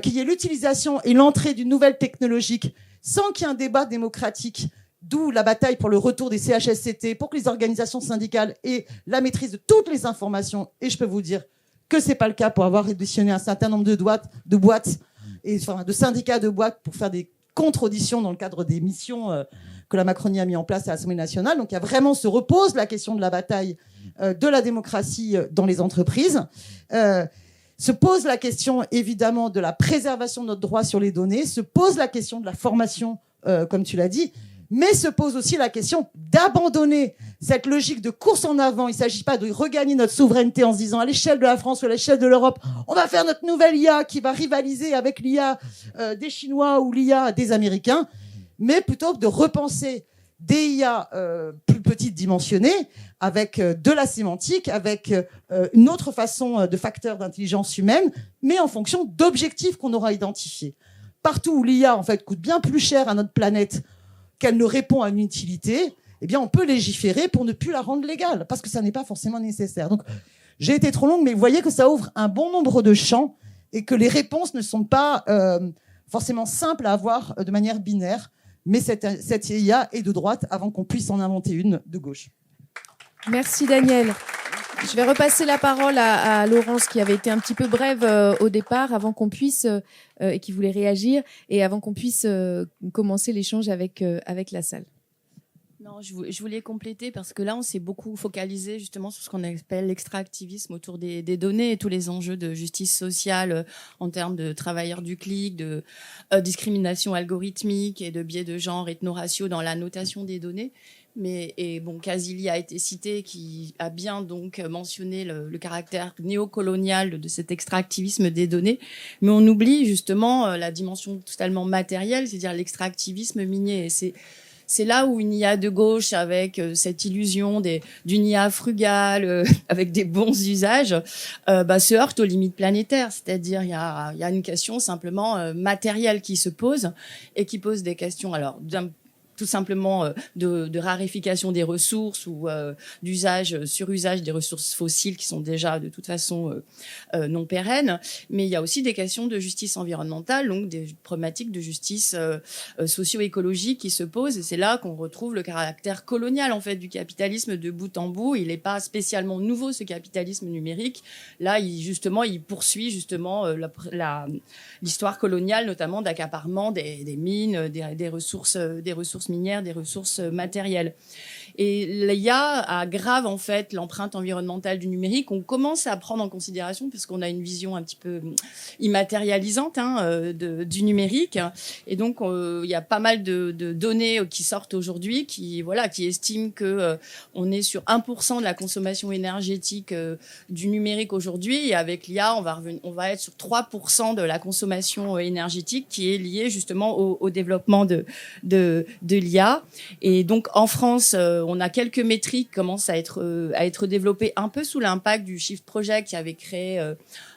qu'il y ait l'utilisation et l'entrée d'une nouvelle technologie sans qu'il y ait un débat démocratique, d'où la bataille pour le retour des CHSCT, pour que les organisations syndicales aient la maîtrise de toutes les informations. Et je peux vous dire que c'est pas le cas pour avoir réditionné un certain nombre de boîtes et de syndicats de boîtes pour faire des contre-auditions dans le cadre des missions que la Macronie a mis en place à l'Assemblée nationale. Donc il y a vraiment se repose la question de la bataille de la démocratie dans les entreprises. Se pose la question évidemment de la préservation de notre droit sur les données, se pose la question de la formation, comme tu l'as dit, mais se pose aussi la question d'abandonner cette logique de course en avant. Il ne s'agit pas de regagner notre souveraineté en se disant à l'échelle de la France ou à l'échelle de l'Europe, on va faire notre nouvelle IA qui va rivaliser avec l'IA des Chinois ou l'IA des Américains, mais plutôt de repenser des IA plus petites dimensionnées, avec de la sémantique, avec une autre façon de facteurs d'intelligence humaine, mais en fonction d'objectifs qu'on aura identifiés. Partout où l'IA en fait coûte bien plus cher à notre planète qu'elle ne répond à une utilité, eh bien, on peut légiférer pour ne plus la rendre légale, parce que ça n'est pas forcément nécessaire. Donc, j'ai été trop longue, mais vous voyez que ça ouvre un bon nombre de champs et que les réponses ne sont pas forcément simples à avoir de manière binaire, mais cette IA est de droite avant qu'on puisse en inventer une de gauche. Merci Daniel. Je vais repasser la parole à Laurence qui avait été un petit peu brève au départ avant qu'on puisse et qui voulait réagir et avant qu'on puisse commencer l'échange avec la salle. Non, je voulais compléter parce que là, on s'est beaucoup focalisé justement sur ce qu'on appelle l'extractivisme autour des données et tous les enjeux de justice sociale en termes de travailleurs du clic, de discrimination algorithmique et de biais de genre ethno-raciaux dans la notation des données. Kazili a été cité, qui a bien donc mentionné le caractère néocolonial de cet extractivisme des données, mais on oublie justement la dimension totalement matérielle, c'est-à-dire l'extractivisme minier. Et c'est là où une IA de gauche, avec cette illusion d'une IA frugale, avec des bons usages, se heurte aux limites planétaires. C'est-à-dire, il y a une question simplement matérielle qui se pose et qui pose des questions, alors tout simplement de raréfication des ressources ou surusage des ressources fossiles qui sont déjà de toute façon non pérennes. Mais il y a aussi des questions de justice environnementale, donc des problématiques de justice socio-écologique qui se posent. Et c'est là qu'on retrouve le caractère colonial en fait du capitalisme de bout en bout. Il n'est pas spécialement nouveau, ce capitalisme numérique. Là, il poursuit justement l'histoire coloniale, notamment d'accaparement des mines, des ressources minières, des ressources matérielles. Et l'IA aggrave en fait l'empreinte environnementale du numérique. On commence à prendre en considération, parce qu'on a une vision un petit peu immatérialisante du numérique. Et donc, il y a pas mal de données qui sortent aujourd'hui qui estiment que on est sur 1% de la consommation énergétique du numérique aujourd'hui. Et avec l'IA, on va être sur 3% de la consommation énergétique qui est liée justement au développement de l'IA. Et donc, en France, On a quelques métriques qui commencent à être développées un peu sous l'impact du Shift Project qui avait créé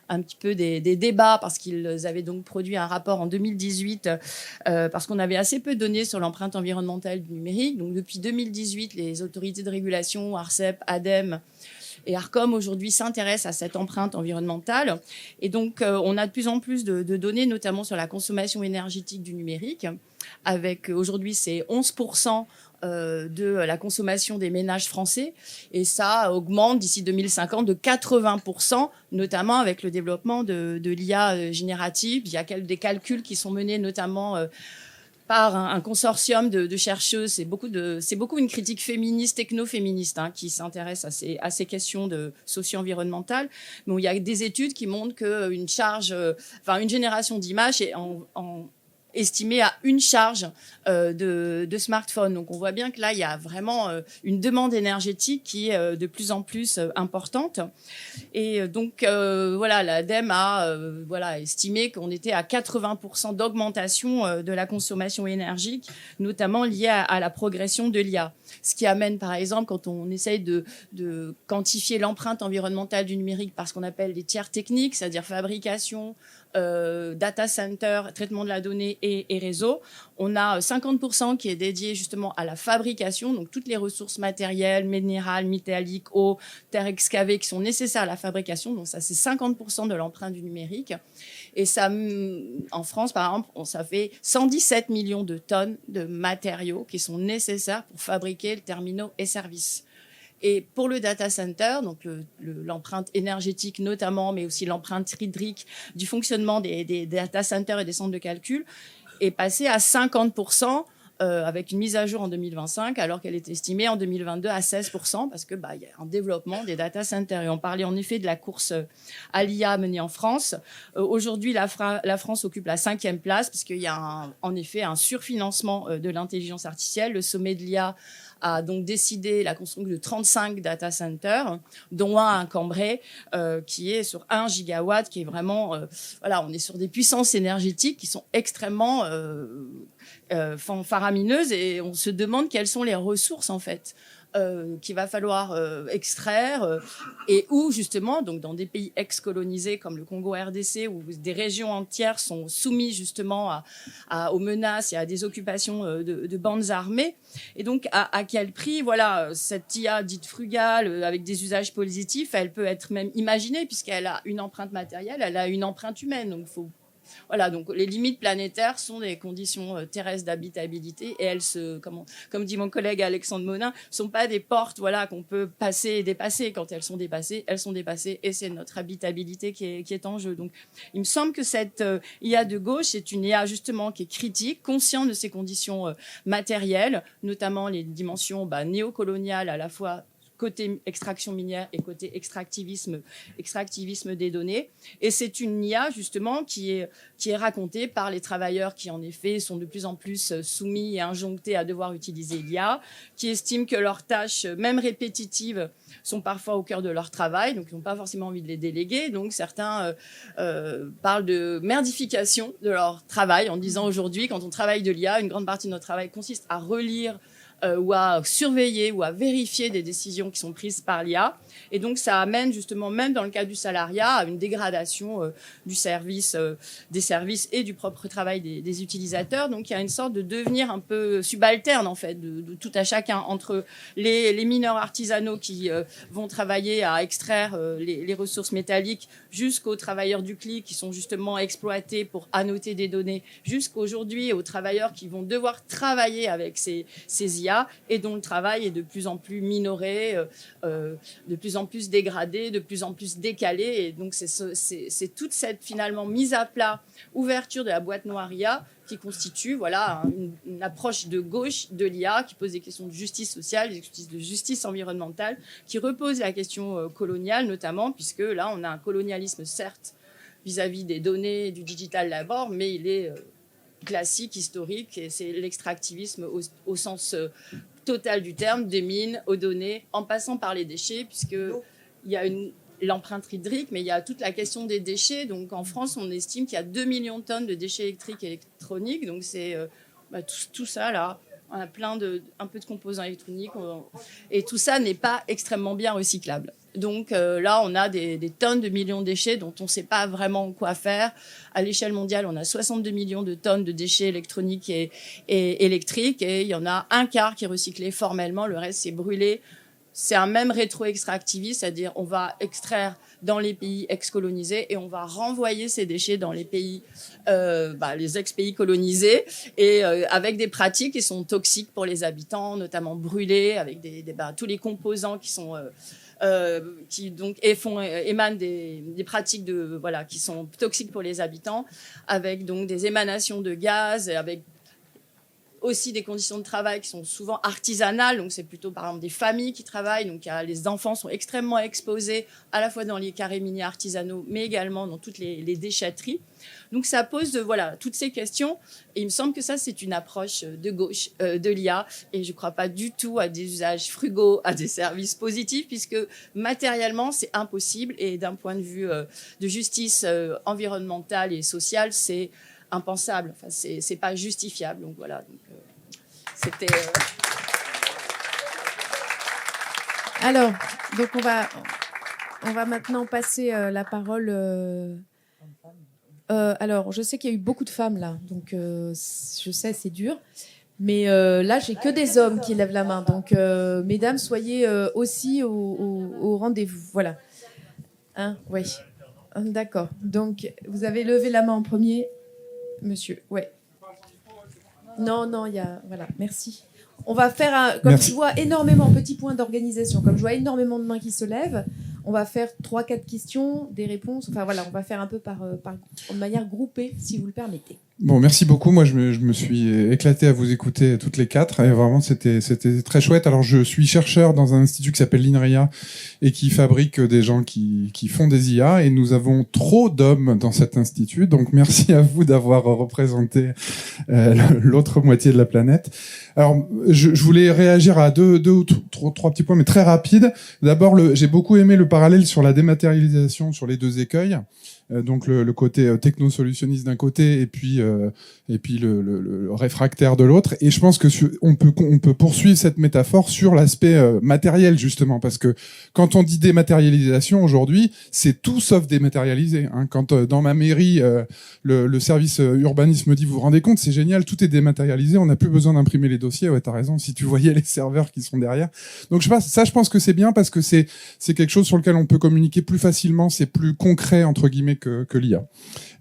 un petit peu des débats parce qu'ils avaient donc produit un rapport en 2018 parce qu'on avait assez peu de données sur l'empreinte environnementale du numérique. Donc depuis 2018, les autorités de régulation, ARCEP, ADEME et ARCOM aujourd'hui s'intéressent à cette empreinte environnementale. Et donc on a de plus en plus de données, notamment sur la consommation énergétique du numérique. Avec aujourd'hui, c'est 11% de la consommation des ménages français et ça augmente d'ici 2050 de 80%, notamment avec le développement de l'IA générative. Il y a des calculs qui sont menés notamment par un consortium de chercheuses. C'est beaucoup une critique féministe, techno-féministe, qui s'intéresse à ces questions de socio-environnementales. Mais il y a des études qui montrent qu'une une génération d'images est estimé à une charge de smartphone. Donc on voit bien que là, il y a vraiment une demande énergétique qui est de plus en plus importante. Et donc l'ADEME a estimé qu'on était à 80% d'augmentation de la consommation énergique, notamment liée à la progression de l'IA. Ce qui amène, par exemple, quand on essaye de quantifier l'empreinte environnementale du numérique par ce qu'on appelle les tiers techniques, c'est-à-dire fabrication, data center, traitement de la donnée et réseau. On a 50% qui est dédié justement à la fabrication, donc toutes les ressources matérielles, minérales, métalliques, eau, terre excavée qui sont nécessaires à la fabrication. Donc ça, c'est 50% de l'empreinte du numérique. Et ça, en France, par exemple, ça fait 117 millions de tonnes de matériaux qui sont nécessaires pour fabriquer les terminaux et services. Et pour le data center, donc l'empreinte énergétique notamment, mais aussi l'empreinte hydrique du fonctionnement des data centers et des centres de calcul, est passée à 50%, avec une mise à jour en 2025, alors qu'elle est estimée en 2022 à 16%, parce que y a un développement des data centers. Et on parlait en effet de la course à l'IA menée en France. Aujourd'hui, la France occupe la 5e place, parce qu'il y a en effet un surfinancement de l'intelligence artificielle. Le sommet de l'IA a donc décidé la construction de 35 data centers, dont un à Cambrai, qui est sur 1 gigawatt, qui est vraiment... on est sur des puissances énergétiques qui sont extrêmement faramineuses, et on se demande quelles sont les ressources, en fait, qu'il va falloir extraire et où justement, donc dans des pays ex-colonisés comme le Congo RDC, où des régions entières sont soumises justement aux menaces et à des occupations de bandes armées. Et donc à quel prix, cette IA dite frugale avec des usages positifs, elle peut être même imaginée puisqu'elle a une empreinte matérielle, elle a une empreinte humaine. Donc donc les limites planétaires sont des conditions terrestres d'habitabilité et elles comme dit mon collègue Alexandre Monin, sont pas des portes qu'on peut passer et dépasser. Quand elles sont dépassées et c'est notre habitabilité qui est en jeu. Donc il me semble que cette IA de gauche est une IA justement qui est critique, consciente de ses conditions matérielles, notamment les dimensions néocoloniales à la fois côté extraction minière et côté extractivisme des données. Et c'est une IA, justement, qui est racontée par les travailleurs qui, en effet, sont de plus en plus soumis et injonctés à devoir utiliser l'IA, qui estiment que leurs tâches, même répétitives, sont parfois au cœur de leur travail, donc ils n'ont pas forcément envie de les déléguer. Donc certains parlent de merdification de leur travail en disant aujourd'hui, quand on travaille de l'IA, une grande partie de notre travail consiste à relire ou à surveiller ou à vérifier des décisions qui sont prises par l'IA. Et donc, ça amène justement, même dans le cas du salariat, à une dégradation des services et du propre travail des utilisateurs. Donc, il y a une sorte de devenir un peu subalterne, en fait, de tout à chacun, entre les mineurs artisanaux qui vont travailler à extraire les ressources métalliques, jusqu'aux travailleurs du clic qui sont justement exploités pour annoter des données, jusqu'aujourd'hui aux travailleurs qui vont devoir travailler avec ces IA et dont le travail est de plus en plus minoré, de plus en plus dégradé, de plus en plus décalé. Et donc, c'est toute cette, finalement, mise à plat, ouverture de la boîte noire IA qui constitue une approche de gauche de l'IA qui pose des questions de justice sociale, de justice environnementale, qui repose la question coloniale notamment, puisque là, on a un colonialisme, certes, vis-à-vis des données du digital d'abord, mais il est... classique, historique, et c'est l'extractivisme au sens total du terme, des mines aux données, en passant par les déchets, puisqu'il y a l'empreinte hydrique, mais il y a toute la question des déchets. Donc en France, on estime qu'il y a 2 millions de tonnes de déchets électriques et électroniques, donc c'est tout ça là. On a un peu de composants électroniques. Et tout ça n'est pas extrêmement bien recyclable. Donc là, on a des tonnes de millions de déchets dont on ne sait pas vraiment quoi faire. À l'échelle mondiale, on a 62 millions de tonnes de déchets électroniques et électriques. Et il y en a un quart qui est recyclé formellement. Le reste, c'est brûlé. C'est un même rétro-extractivisme, c'est-à-dire on va extraire dans les pays ex-colonisés et on va renvoyer ces déchets dans les pays, les ex-pays colonisés, et avec des pratiques qui sont toxiques pour les habitants, notamment brûlés, avec tous les composants qui sont qui donc émanent des pratiques qui sont toxiques pour les habitants, avec donc des émanations de gaz, avec aussi des conditions de travail qui sont souvent artisanales, donc c'est plutôt par exemple des familles qui travaillent, donc les enfants sont extrêmement exposés à la fois dans les carrés miniers artisanaux, mais également dans toutes les déchetteries. Donc ça pose toutes ces questions, et il me semble que ça c'est une approche de gauche de l'IA, et je ne crois pas du tout à des usages frugaux, à des services positifs, puisque matériellement c'est impossible, et d'un point de vue de justice environnementale et sociale, c'est impensable. Enfin, c'est pas justifiable. Donc voilà. C'était. Alors, donc on va maintenant passer la parole. Alors, je sais qu'il y a eu beaucoup de femmes là, donc je sais c'est dur, mais là j'ai que des hommes qui lèvent la main. Donc, mesdames, soyez aussi au rendez-vous. Voilà. Hein, oui. D'accord. Donc, vous avez levé la main en premier. Monsieur, ouais. Non, il y a... Voilà, merci. On va faire, comme je vois énormément, petit point d'organisation, comme je vois énormément de mains qui se lèvent, on va faire 3-4 questions, des réponses, enfin voilà, on va faire un peu de manière groupée, si vous le permettez. Bon, merci beaucoup. Moi, je me suis éclaté à vous écouter toutes les quatre, et vraiment, c'était très chouette. Alors, je suis chercheur dans un institut qui s'appelle l'INRIA et qui fabrique des gens qui font des IA, et nous avons trop d'hommes dans cet institut. Donc, merci à vous d'avoir représenté l'autre moitié de la planète. Alors, je voulais réagir à deux ou trois petits points, mais très rapides. D'abord, j'ai beaucoup aimé le parallèle sur la dématérialisation, sur les deux écueils. Donc le côté techno-solutionniste d'un côté et puis le réfractaire de l'autre. Et je pense que on peut poursuivre cette métaphore sur l'aspect matériel, justement, parce que quand on dit dématérialisation aujourd'hui, c'est tout sauf dématérialisé. Hein. Quand dans ma mairie le service urbanisme me dit, vous vous rendez compte, c'est génial, tout est dématérialisé, on n'a plus besoin d'imprimer les dossiers. Ouais, t'as raison, si tu voyais les serveurs qui sont derrière. Donc je pense que c'est bien parce que c'est quelque chose sur lequel on peut communiquer plus facilement, c'est plus concret entre guillemets que l'IA.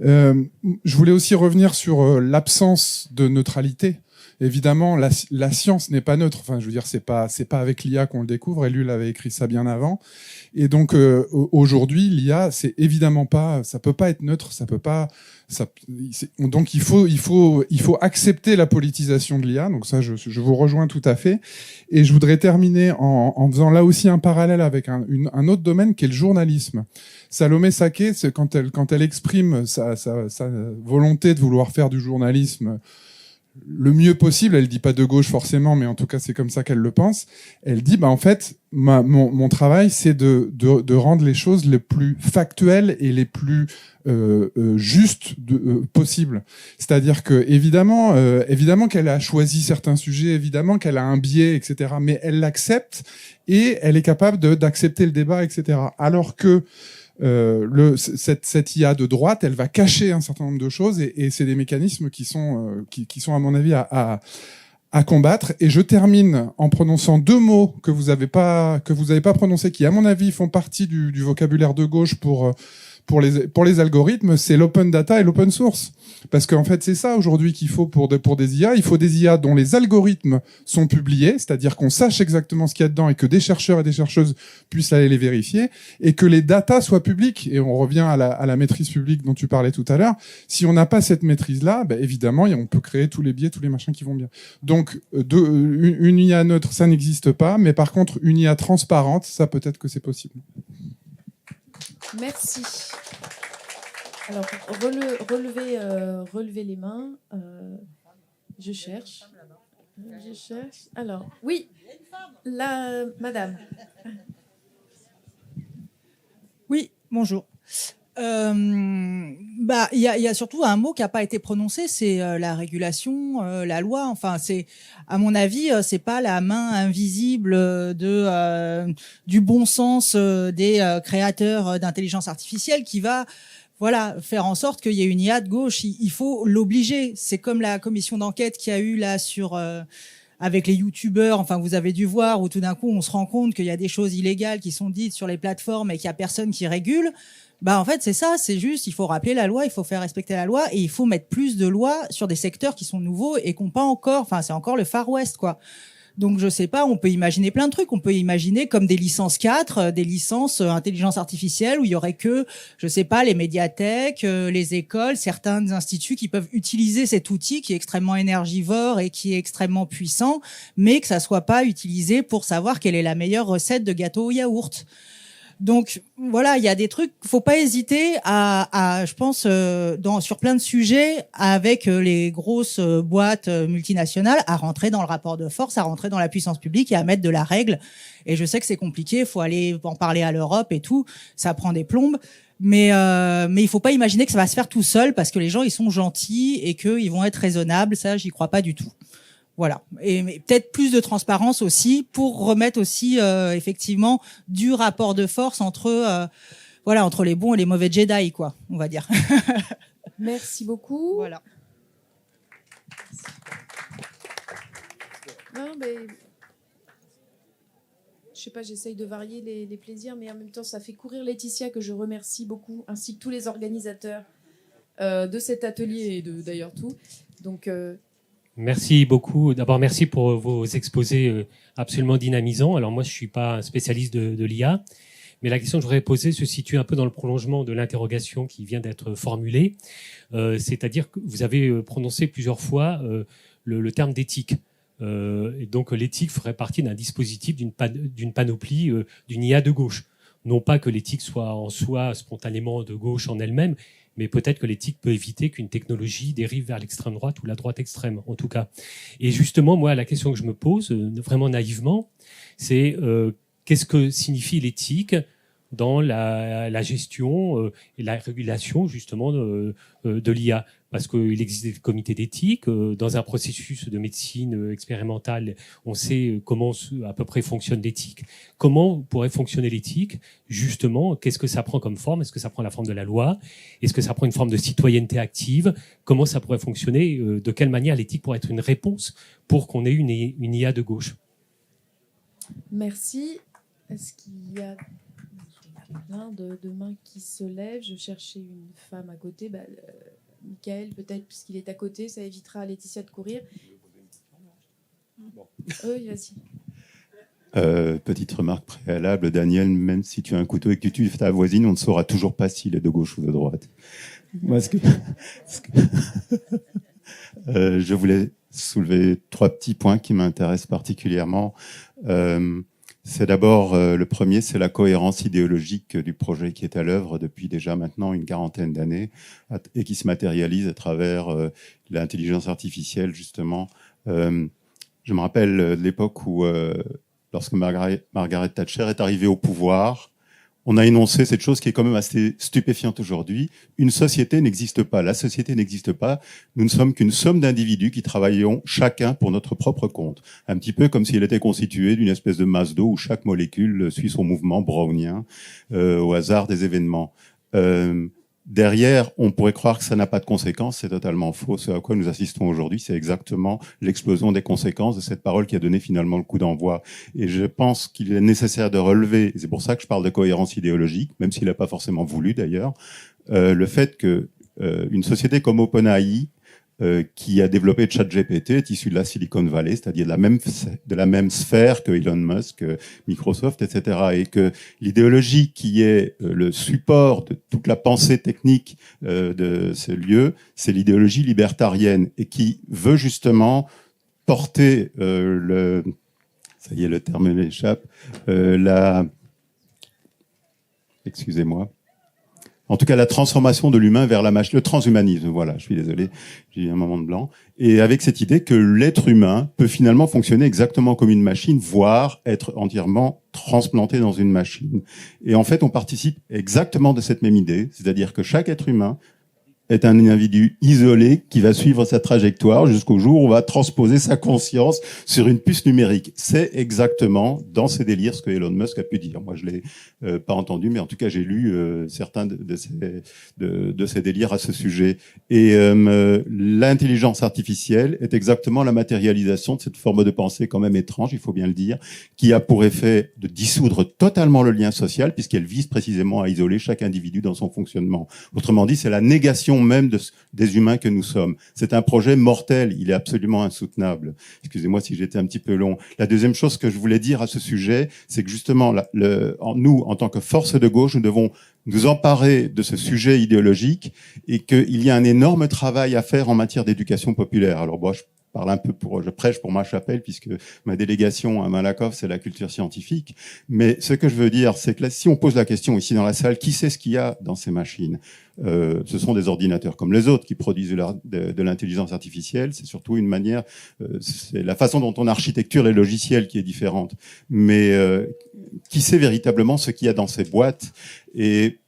Je voulais aussi revenir sur l'absence de neutralité. Évidemment, la science n'est pas neutre. Enfin, je veux dire, c'est pas avec l'IA qu'on le découvre. Et lui, il avait écrit ça bien avant. Et donc aujourd'hui, l'IA, c'est évidemment pas, ça peut pas être neutre. Ça peut pas. Donc il faut accepter la politisation de l'IA. Donc ça, je vous rejoins tout à fait. Et je voudrais terminer en faisant là aussi un parallèle avec un autre domaine qui est le journalisme. Salomé Saké, c'est quand elle exprime sa volonté de vouloir faire du journalisme le mieux possible, elle dit pas de gauche forcément, mais en tout cas c'est comme ça qu'elle le pense. Elle dit en fait mon travail c'est de rendre les choses les plus factuelles et les plus justes possibles. C'est-à-dire que évidemment qu'elle a choisi certains sujets, évidemment qu'elle a un biais, etc. Mais elle l'accepte et elle est capable d'accepter le débat, etc. Alors que cette IA de droite, elle va cacher un certain nombre de choses et c'est des mécanismes qui sont à mon avis à combattre. Et je termine en prononçant deux mots que vous avez pas prononcés, qui à mon avis font partie du vocabulaire de gauche pour les algorithmes, c'est l'open data et l'open source. Parce qu'en fait, c'est ça aujourd'hui qu'il faut pour des IA. Il faut des IA dont les algorithmes sont publiés, c'est-à-dire qu'on sache exactement ce qu'il y a dedans et que des chercheurs et des chercheuses puissent aller les vérifier, et que les datas soient publiques. Et on revient à la maîtrise publique dont tu parlais tout à l'heure. Si on n'a pas cette maîtrise-là, évidemment, on peut créer tous les biais, tous les machins qui vont bien. Donc, une IA neutre, ça n'existe pas, mais par contre, une IA transparente, ça peut-être que c'est possible. Merci. Alors, relevez les mains. Je cherche. Alors, oui, madame. Oui, bonjour. y a surtout un mot qui n'a pas été prononcé, c'est la régulation, la loi. Enfin, c'est, à mon avis, c'est pas la main invisible du bon sens des créateurs d'intelligence artificielle qui va, voilà, faire en sorte qu'il y ait une IA de gauche. Il faut l'obliger. C'est comme la commission d'enquête qu'il y a eu là sur avec les youtubeurs, enfin vous avez dû voir, où tout d'un coup on se rend compte qu'il y a des choses illégales qui sont dites sur les plateformes et qu'il y a personne qui régule. Bah en fait c'est ça, c'est juste, il faut rappeler la loi, il faut faire respecter la loi et il faut mettre plus de lois sur des secteurs qui sont nouveaux et qu'on pas encore, enfin c'est encore le Far West quoi. Donc je sais pas, on peut imaginer plein de trucs, on peut imaginer comme des licences 4, des licences intelligence artificielle où il y aurait que, je sais pas, les médiathèques, les écoles, certains instituts qui peuvent utiliser cet outil qui est extrêmement énergivore et qui est extrêmement puissant, mais que ça soit pas utilisé pour savoir quelle est la meilleure recette de gâteau au yaourt. Donc voilà, il y a des trucs, faut pas hésiter à je pense, sur plein de sujets avec les grosses boîtes multinationales à rentrer dans le rapport de force, à rentrer dans la puissance publique et à mettre de la règle. Et je sais que c'est compliqué, faut aller en parler à l'Europe et tout, ça prend des plombes. Mais il faut pas imaginer que ça va se faire tout seul parce que les gens ils sont gentils et qu'ils vont être raisonnables. Ça, j'y crois pas du tout. Voilà, et mais peut-être plus de transparence aussi pour remettre aussi effectivement du rapport de force entre voilà, entre les bons et les mauvais Jedi quoi, on va dire. Merci beaucoup. Voilà. Non, mais je sais pas, j'essaye de varier les plaisirs, mais en même temps, ça fait courir Laetitia que je remercie beaucoup, ainsi que tous les organisateurs de cet atelier et de d'ailleurs tout. Donc Merci beaucoup. D'abord, merci pour vos exposés absolument dynamisants. Alors moi, je suis pas un spécialiste de l'IA, mais la question que je voudrais poser se situe un peu dans le prolongement de l'interrogation qui vient d'être formulée. C'est-à-dire que vous avez prononcé plusieurs fois le terme d'éthique. Et donc l'éthique ferait partie d'un dispositif, d'une panoplie, d'une IA de gauche. Non pas que l'éthique soit en soi spontanément de gauche en elle-même, mais peut-être que l'éthique peut éviter qu'une technologie dérive vers l'extrême droite ou la droite extrême, en tout cas. Et justement, moi, la question que je me pose, vraiment naïvement, c'est qu'est-ce que signifie l'éthique dans la gestion et la régulation, justement, de l'IA? Parce qu'il existe des comités d'éthique. Dans un processus de médecine expérimentale, on sait comment à peu près fonctionne l'éthique. Comment pourrait fonctionner l'éthique? Justement, qu'est-ce que ça prend comme forme? Est-ce que ça prend la forme de la loi? Est-ce que ça prend une forme de citoyenneté active? Comment ça pourrait fonctionner? De quelle manière l'éthique pourrait être une réponse pour qu'on ait une IA de gauche? merci. Est-ce qu'il y a plein de mains qui se lèvent? Je cherchais une femme à côté. Michael, peut-être, puisqu'il est à côté, ça évitera à Laetitia de courir. Oui, vas-y. Petite remarque préalable, Daniel, même si tu as un couteau et que tu tues ta voisine, on ne saura toujours pas s'il est de gauche ou de droite. Moi, je voulais soulever 3 petits points qui m'intéressent particulièrement. C'est d'abord, le premier, c'est la cohérence idéologique du projet qui est à l'œuvre depuis déjà maintenant une 40aine d'années et qui se matérialise à travers l'intelligence artificielle, justement. Je me rappelle de l'époque où, lorsque Margaret Thatcher est arrivée au pouvoir, on a énoncé cette chose qui est quand même assez stupéfiante aujourd'hui. Une société n'existe pas, la société n'existe pas. Nous ne sommes qu'une somme d'individus qui travaillons chacun pour notre propre compte. Un petit peu comme si elle était constituée d'une espèce de masse d'eau où chaque molécule suit son mouvement brownien au hasard des événements. Derrière, on pourrait croire que ça n'a pas de conséquences, c'est totalement faux. Ce à quoi nous assistons aujourd'hui, c'est exactement l'explosion des conséquences de cette parole qui a donné finalement le coup d'envoi. Et je pense qu'il est nécessaire de relever, et c'est pour ça que je parle de cohérence idéologique, même s'il n'a pas forcément voulu d'ailleurs, le fait que une société comme OpenAI, qui a développé ChatGPT, est issue de la Silicon Valley, c'est-à-dire de la même sphère que Elon Musk, Microsoft, etc. Et que l'idéologie qui est le support de toute la pensée technique de ce lieu, c'est l'idéologie libertarienne et qui veut justement porter ça y est, le terme m'échappe, excusez-moi. en tout cas la transformation de l'humain vers la machine, le transhumanisme, voilà, je suis désolé, j'ai eu un moment de blanc, et avec cette idée que l'être humain peut finalement fonctionner exactement comme une machine, voire être entièrement transplanté dans une machine. Et en fait, on participe exactement de cette même idée, c'est-à-dire que chaque être humain est un individu isolé qui va suivre sa trajectoire jusqu'au jour où on va transposer sa conscience sur une puce numérique. C'est exactement dans ces délires ce que Elon Musk a pu dire. Moi, je l'ai pas entendu, mais en tout cas, j'ai lu certains de ces délires à ce sujet. Et l'intelligence artificielle est exactement la matérialisation de cette forme de pensée quand même étrange, il faut bien le dire, qui a pour effet de dissoudre totalement le lien social, puisqu'elle vise précisément à isoler chaque individu dans son fonctionnement. Autrement dit, c'est la négation même des humains que nous sommes. C'est un projet mortel, il est absolument insoutenable. Excusez-moi si j'étais un petit peu long. La deuxième chose que je voulais dire à ce sujet, c'est que justement, nous, en tant que force de gauche, nous devons nous emparer de ce sujet idéologique et qu'il y a un énorme travail à faire en matière d'éducation populaire. Alors, moi, je prêche pour ma chapelle puisque ma délégation à Malakoff, c'est la culture scientifique. Mais ce que je veux dire, c'est que là, si on pose la question ici dans la salle, qui sait ce qu'il y a dans ces machines? Ce sont des ordinateurs comme les autres qui produisent de l'intelligence artificielle. C'est surtout une manière, c'est la façon dont on architecture les logiciels qui est différente. Mais qui sait véritablement ce qu'il y a dans ces boîtes? Et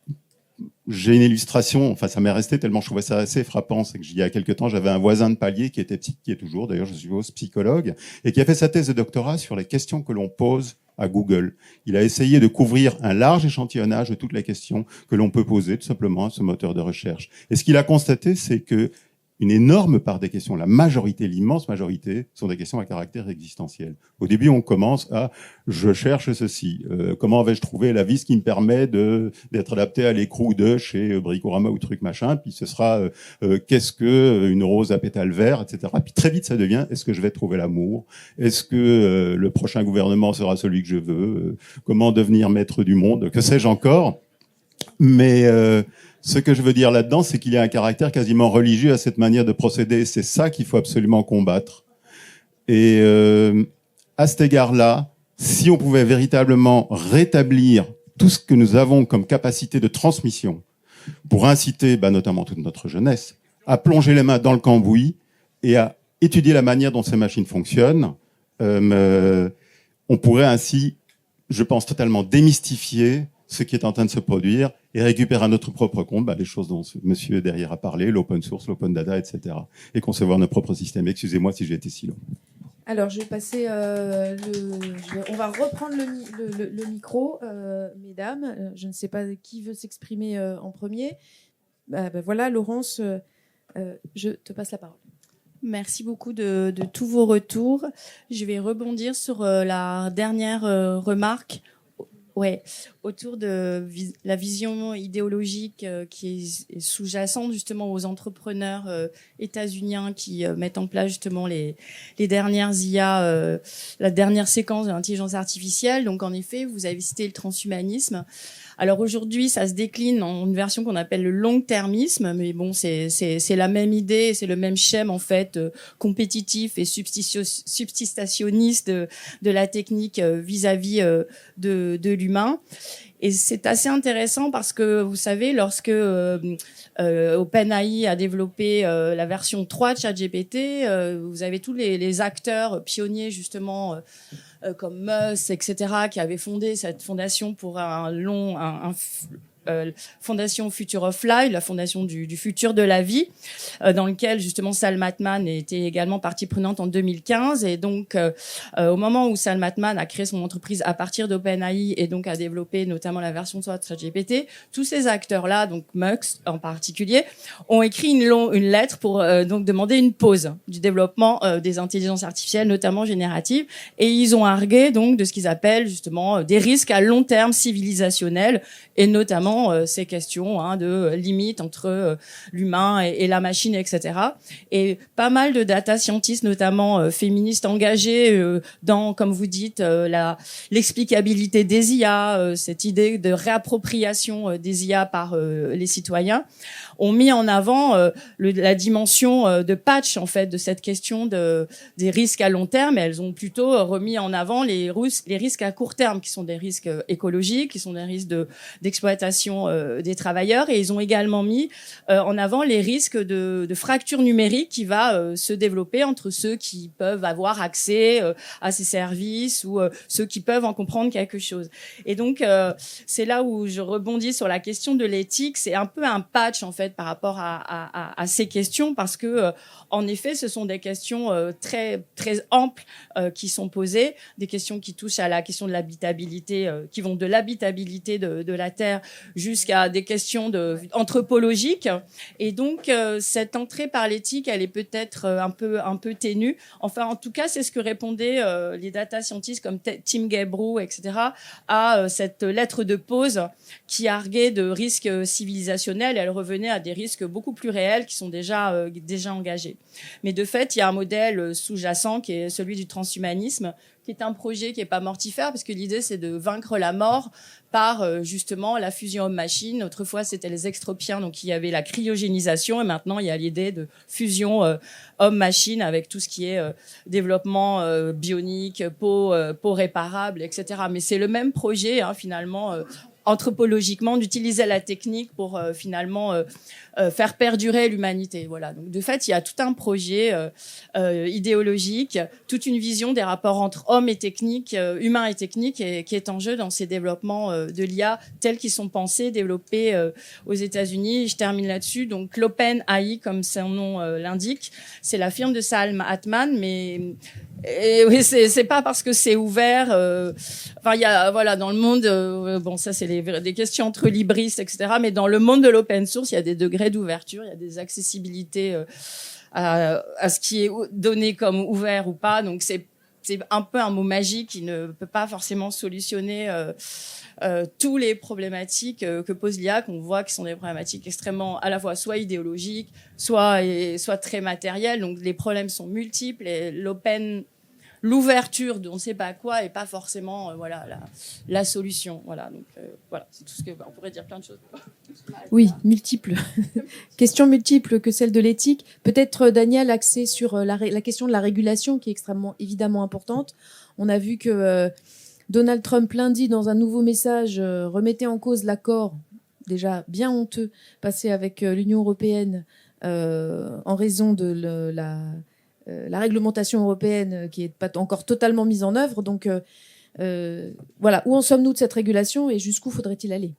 j'ai une illustration, enfin ça m'est resté tellement je trouvais ça assez frappant, c'est que il y a quelque temps j'avais un voisin de palier qui est toujours d'ailleurs je suppose psychologue et qui a fait sa thèse de doctorat sur les questions que l'on pose à Google. Il a essayé de couvrir un large échantillonnage de toutes les questions que l'on peut poser tout simplement à ce moteur de recherche. Et ce qu'il a constaté, c'est que une énorme part des questions, la majorité, l'immense majorité, sont des questions à caractère existentiel. Au début, on commence à « je cherche ceci comment vais-je trouver la vis qui me permet d'être adapté à l'écrou de chez Bricorama ou truc machin ?» Puis ce sera qu'est-ce que une rose à pétales verts, etc. Puis très vite, ça devient « est-ce que je vais trouver l'amour ? Est-ce que le prochain gouvernement sera celui que je veux ? Comment devenir maître du monde ? Que sais-je encore ? Mais ce que je veux dire là-dedans, c'est qu'il y a un caractère quasiment religieux à cette manière de procéder. C'est ça qu'il faut absolument combattre. Et à cet égard-là, si on pouvait véritablement rétablir tout ce que nous avons comme capacité de transmission pour inciter, notamment toute notre jeunesse, à plonger les mains dans le cambouis et à étudier la manière dont ces machines fonctionnent, on pourrait ainsi, je pense, totalement démystifier ce qui est en train de se produire et récupérer à notre propre compte les choses dont monsieur derrière a parlé, l'open source, l'open data, etc. et concevoir nos propres systèmes. Excusez-moi si j'ai été si long. Alors, je vais passer on va reprendre le micro, mesdames. Je ne sais pas qui veut s'exprimer en premier. Voilà, Laurence, je te passe la parole. Merci beaucoup de tous vos retours. Je vais rebondir sur la dernière remarque. Ouais, autour de la vision idéologique qui est sous-jacente justement aux entrepreneurs états-uniens qui mettent en place justement les dernières IA, la dernière séquence de l'intelligence artificielle. Donc en effet, vous avez cité le transhumanisme. Alors aujourd'hui, ça se décline en une version qu'on appelle le long-termisme, mais bon, c'est la même idée, c'est le même schème en fait compétitif et substitutionniste de la technique vis-à-vis de l'humain. Et c'est assez intéressant parce que vous savez, lorsque OpenAI a développé la version 3 de ChatGPT, vous avez tous les acteurs pionniers justement comme Musk, etc., qui avaient fondé cette fondation pour fondation Future of Life, la fondation du futur de la vie, dans lequel justement Sam Altman était également partie prenante en 2015. Et donc, au moment où Sam Altman a créé son entreprise à partir d'OpenAI et donc a développé notamment la version 3 de ChatGPT, tous ces acteurs-là, donc Musk en particulier, ont écrit une lettre pour donc demander une pause du développement des intelligences artificielles, notamment génératives, et ils ont argué donc de ce qu'ils appellent justement des risques à long terme civilisationnels, et notamment ces questions de limites entre l'humain et la machine, etc. Et pas mal de data scientists, notamment féministes engagés dans, comme vous dites, l'explicabilité des IA, cette idée de réappropriation des IA par les citoyens, ont mis en avant la dimension de patch en fait de cette question des risques à long terme. Et elles ont plutôt remis en avant les risques à court terme, qui sont des risques écologiques, qui sont des risques d'exploitation situation des travailleurs, et ils ont également mis en avant les risques de fracture numérique qui va se développer entre ceux qui peuvent avoir accès à ces services ou ceux qui peuvent en comprendre quelque chose. Et donc c'est là où je rebondis sur la question de l'éthique. C'est un peu un patch en fait par rapport à ces questions, parce que en effet ce sont des questions très très amples qui sont posées, des questions qui touchent à la question de l'habitabilité, qui vont de l'habitabilité de la Terre jusqu'à des questions anthropologiques. Et donc cette entrée par l'éthique, elle est peut-être un peu ténue. Enfin, en tout cas, c'est ce que répondaient les data scientists comme Tim Gebru, etc., à cette lettre de pause qui arguait de risques civilisationnels. Elle revenait à des risques beaucoup plus réels qui sont déjà engagés. Mais de fait, il y a un modèle sous-jacent qui est celui du transhumanisme, qui est un projet qui est pas mortifère, parce que l'idée c'est de vaincre la mort par justement la fusion homme-machine. Autrefois c'était les extropiens, donc il y avait la cryogénisation, et maintenant il y a l'idée de fusion homme-machine avec tout ce qui est développement bionique, peau réparable, etc. Mais c'est le même projet finalement. Anthropologiquement, d'utiliser la technique pour finalement faire perdurer l'humanité. Voilà. Donc de fait, il y a tout un projet idéologique, toute une vision des rapports entre hommes et technique, humains et technique, qui est en jeu dans ces développements de l'IA tels qu'ils sont pensés, développés aux États-Unis. Je termine là-dessus. Donc l'OpenAI, comme son nom l'indique, c'est la firme de Sam Altman, mais oui, c'est pas parce que c'est ouvert. Enfin, il y a dans le monde. Bon, ça c'est des questions entre libristes, etc. Mais dans le monde de l'open source, il y a des degrés d'ouverture, il y a des accessibilités à ce qui est donné comme ouvert ou pas. Donc c'est un peu un mot magique qui ne peut pas forcément solutionner tous les problématiques que pose l'IA, qu'on voit qui sont des problématiques extrêmement à la fois soit idéologiques, soit très matérielles. Donc les problèmes sont multiples, et l'ouverture de on ne sait pas quoi est pas forcément la solution. Voilà, donc voilà, c'est tout ce que on pourrait dire plein de choses. Oui, multiples. Questions multiples que celle de l'éthique. Peut-être Daniel axé sur la question de la régulation, qui est extrêmement évidemment importante. On a vu que Donald Trump lundi, dans un nouveau message, remettait en cause l'accord déjà bien honteux passé avec l'Union européenne en raison de la réglementation européenne qui n'est pas encore totalement mise en œuvre. Donc voilà, où en sommes-nous de cette régulation et jusqu'où faudrait-il aller?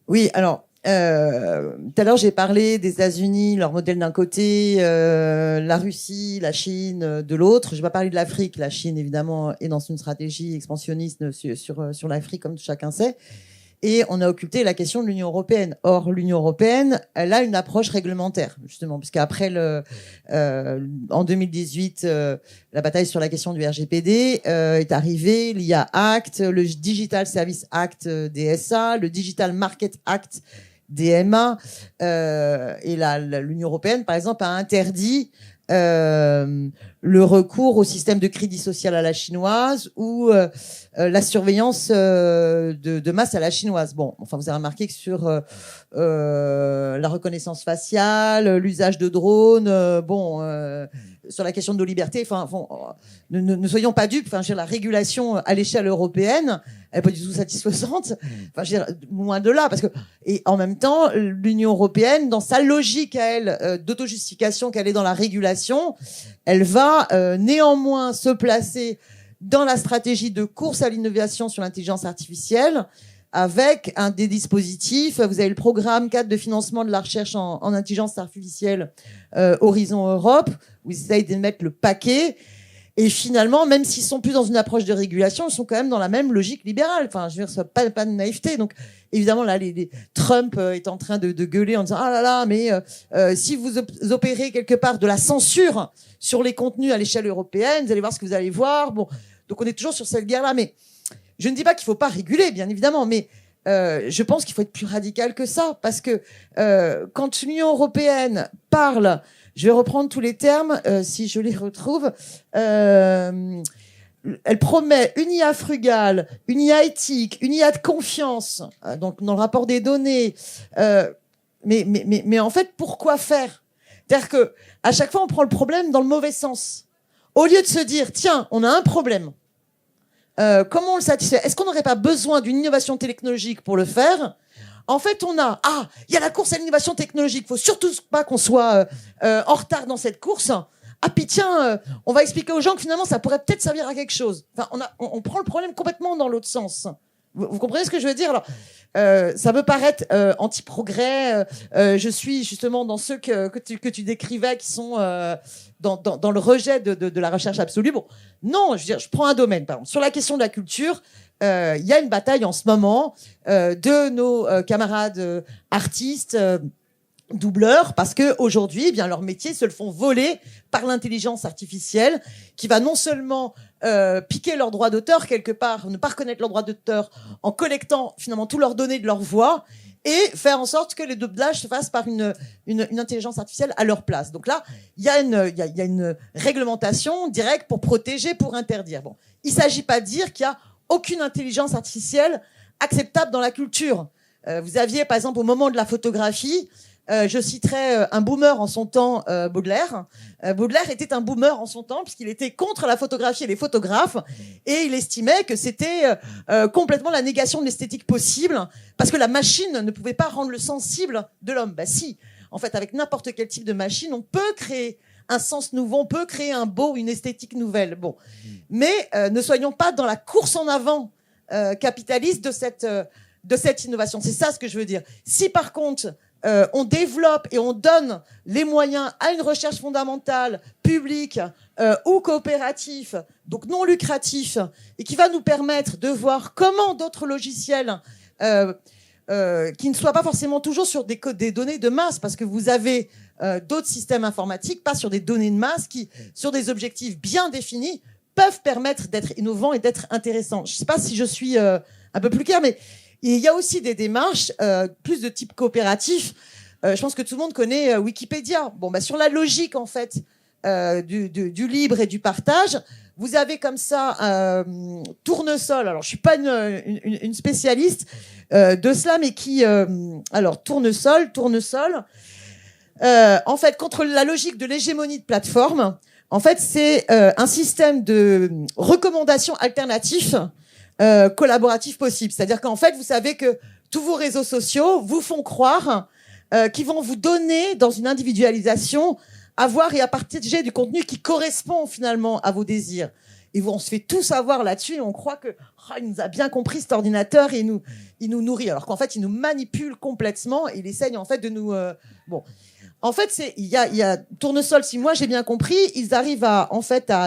Oui, alors, tout à l'heure, j'ai parlé des États-Unis, leur modèle d'un côté, la Russie, la Chine de l'autre. Je vais pas parler de l'Afrique. La Chine, évidemment, est dans une stratégie expansionniste sur l'Afrique, comme chacun sait. Et on a occulté la question de l'Union européenne. Or, l'Union européenne, elle a une approche réglementaire, justement, puisqu'après en 2018, la bataille sur la question du RGPD est arrivée, l'IA Act, le Digital Service Act DSA, le Digital Market Act DMA, et l'Union européenne, par exemple, a interdit le recours au système de crédit social à la chinoise ou la surveillance de masse à la chinoise. Bon, enfin, vous avez remarqué que sur la reconnaissance faciale, l'usage de drones, sur la question de nos libertés, enfin, ne soyons pas dupes. Enfin, la régulation à l'échelle européenne, elle n'est pas du tout satisfaisante. Enfin, loin de là, parce que et en même temps, l'Union européenne, dans sa logique à elle d'autojustification qu'elle est dans la régulation, elle va néanmoins se placer dans la stratégie de course à l'innovation sur l'intelligence artificielle, avec des dispositifs. Vous avez le programme 4 de financement de la recherche en intelligence artificielle Horizon Europe, où ils essayent de mettre le paquet. Et finalement, même s'ils sont plus dans une approche de régulation, ils sont quand même dans la même logique libérale. Enfin, je veux dire, ça pas de naïveté. Donc, évidemment, là, Trump est en train de gueuler en disant ah là là, mais si vous opérez quelque part de la censure sur les contenus à l'échelle européenne, vous allez voir ce que vous allez voir. Bon, donc on est toujours sur cette guerre-là. Mais je ne dis pas qu'il faut pas réguler, bien évidemment, mais je pense qu'il faut être plus radical que ça, parce que quand l'Union européenne parle, je vais reprendre tous les termes si je les retrouve. Elle promet une IA frugale, une IA éthique, une IA de confiance. Donc dans le rapport des données. Mais en fait, pourquoi faire? C'est-à-dire que à chaque fois, on prend le problème dans le mauvais sens. Au lieu de se dire, tiens, on a un problème. comment on le satisfait? Est-ce qu'on n'aurait pas besoin d'une innovation technologique pour le faire? En fait, il y a la course à l'innovation technologique. Faut surtout pas qu'on soit en retard dans cette course. Ah puis tiens, on va expliquer aux gens que finalement ça pourrait peut-être servir à quelque chose. Enfin, on prend le problème complètement dans l'autre sens. Vous comprenez ce que je veux dire? Alors, ça peut paraître anti-progrès. Je suis justement dans ceux que tu décrivais qui sont dans le rejet de la recherche absolue. Bon, non, je veux dire, je prends un domaine. Par exemple, sur la question de la culture, il y a une bataille en ce moment de nos camarades artistes. Doubleurs, parce que aujourd'hui, eh bien leur métier se le font voler par l'intelligence artificielle, qui va non seulement piquer leurs droits d'auteur quelque part, ne pas reconnaître leurs droits d'auteur, en collectant finalement toutes leurs données de leur voix et faire en sorte que les doublages se fassent par une intelligence artificielle à leur place. Donc là, il y a une réglementation directe pour protéger, pour interdire. Bon, il s'agit pas de dire qu'il y a aucune intelligence artificielle acceptable dans la culture. Vous aviez par exemple au moment de la photographie. Je citerai un boomer en son temps, Baudelaire. Baudelaire était un boomer en son temps puisqu'il était contre la photographie et les photographes et il estimait que c'était complètement la négation de l'esthétique possible parce que la machine ne pouvait pas rendre le sensible de l'homme. Bah si, en fait, avec n'importe quel type de machine, on peut créer un sens nouveau, on peut créer un beau, une esthétique nouvelle. Bon, mais ne soyons pas dans la course en avant capitaliste de cette innovation. C'est ça ce que je veux dire. Si par contre on développe et on donne les moyens à une recherche fondamentale, publique ou coopérative, donc non lucratif, et qui va nous permettre de voir comment d'autres logiciels qui ne soient pas forcément toujours sur des données de masse, parce que vous avez d'autres systèmes informatiques, pas sur des données de masse, qui, sur des objectifs bien définis, peuvent permettre d'être innovants et d'être intéressants. Je ne sais pas si je suis un peu plus clair, mais il y a aussi des démarches plus de type coopératif. Je pense que tout le monde connaît Wikipédia. Bon, bah, sur la logique en fait du libre et du partage, vous avez comme ça Tournesol. Alors, je suis pas une spécialiste de cela, mais qui alors Tournesol. En fait, contre la logique de l'hégémonie de plateforme, en fait, c'est un système de recommandations alternatives collaboratifs possibles. C'est-à-dire qu'en fait, vous savez que tous vos réseaux sociaux vous font croire qu'ils vont vous donner, dans une individualisation, à voir et à partager du contenu qui correspond finalement à vos désirs. Et on se fait tous avoir là-dessus et on croit que il nous a bien compris cet ordinateur et il nous nourrit. Alors qu'en fait, il nous manipule complètement et il essaye en fait de nous... Bon. En fait, il y a Tournesol, si moi j'ai bien compris, ils arrivent à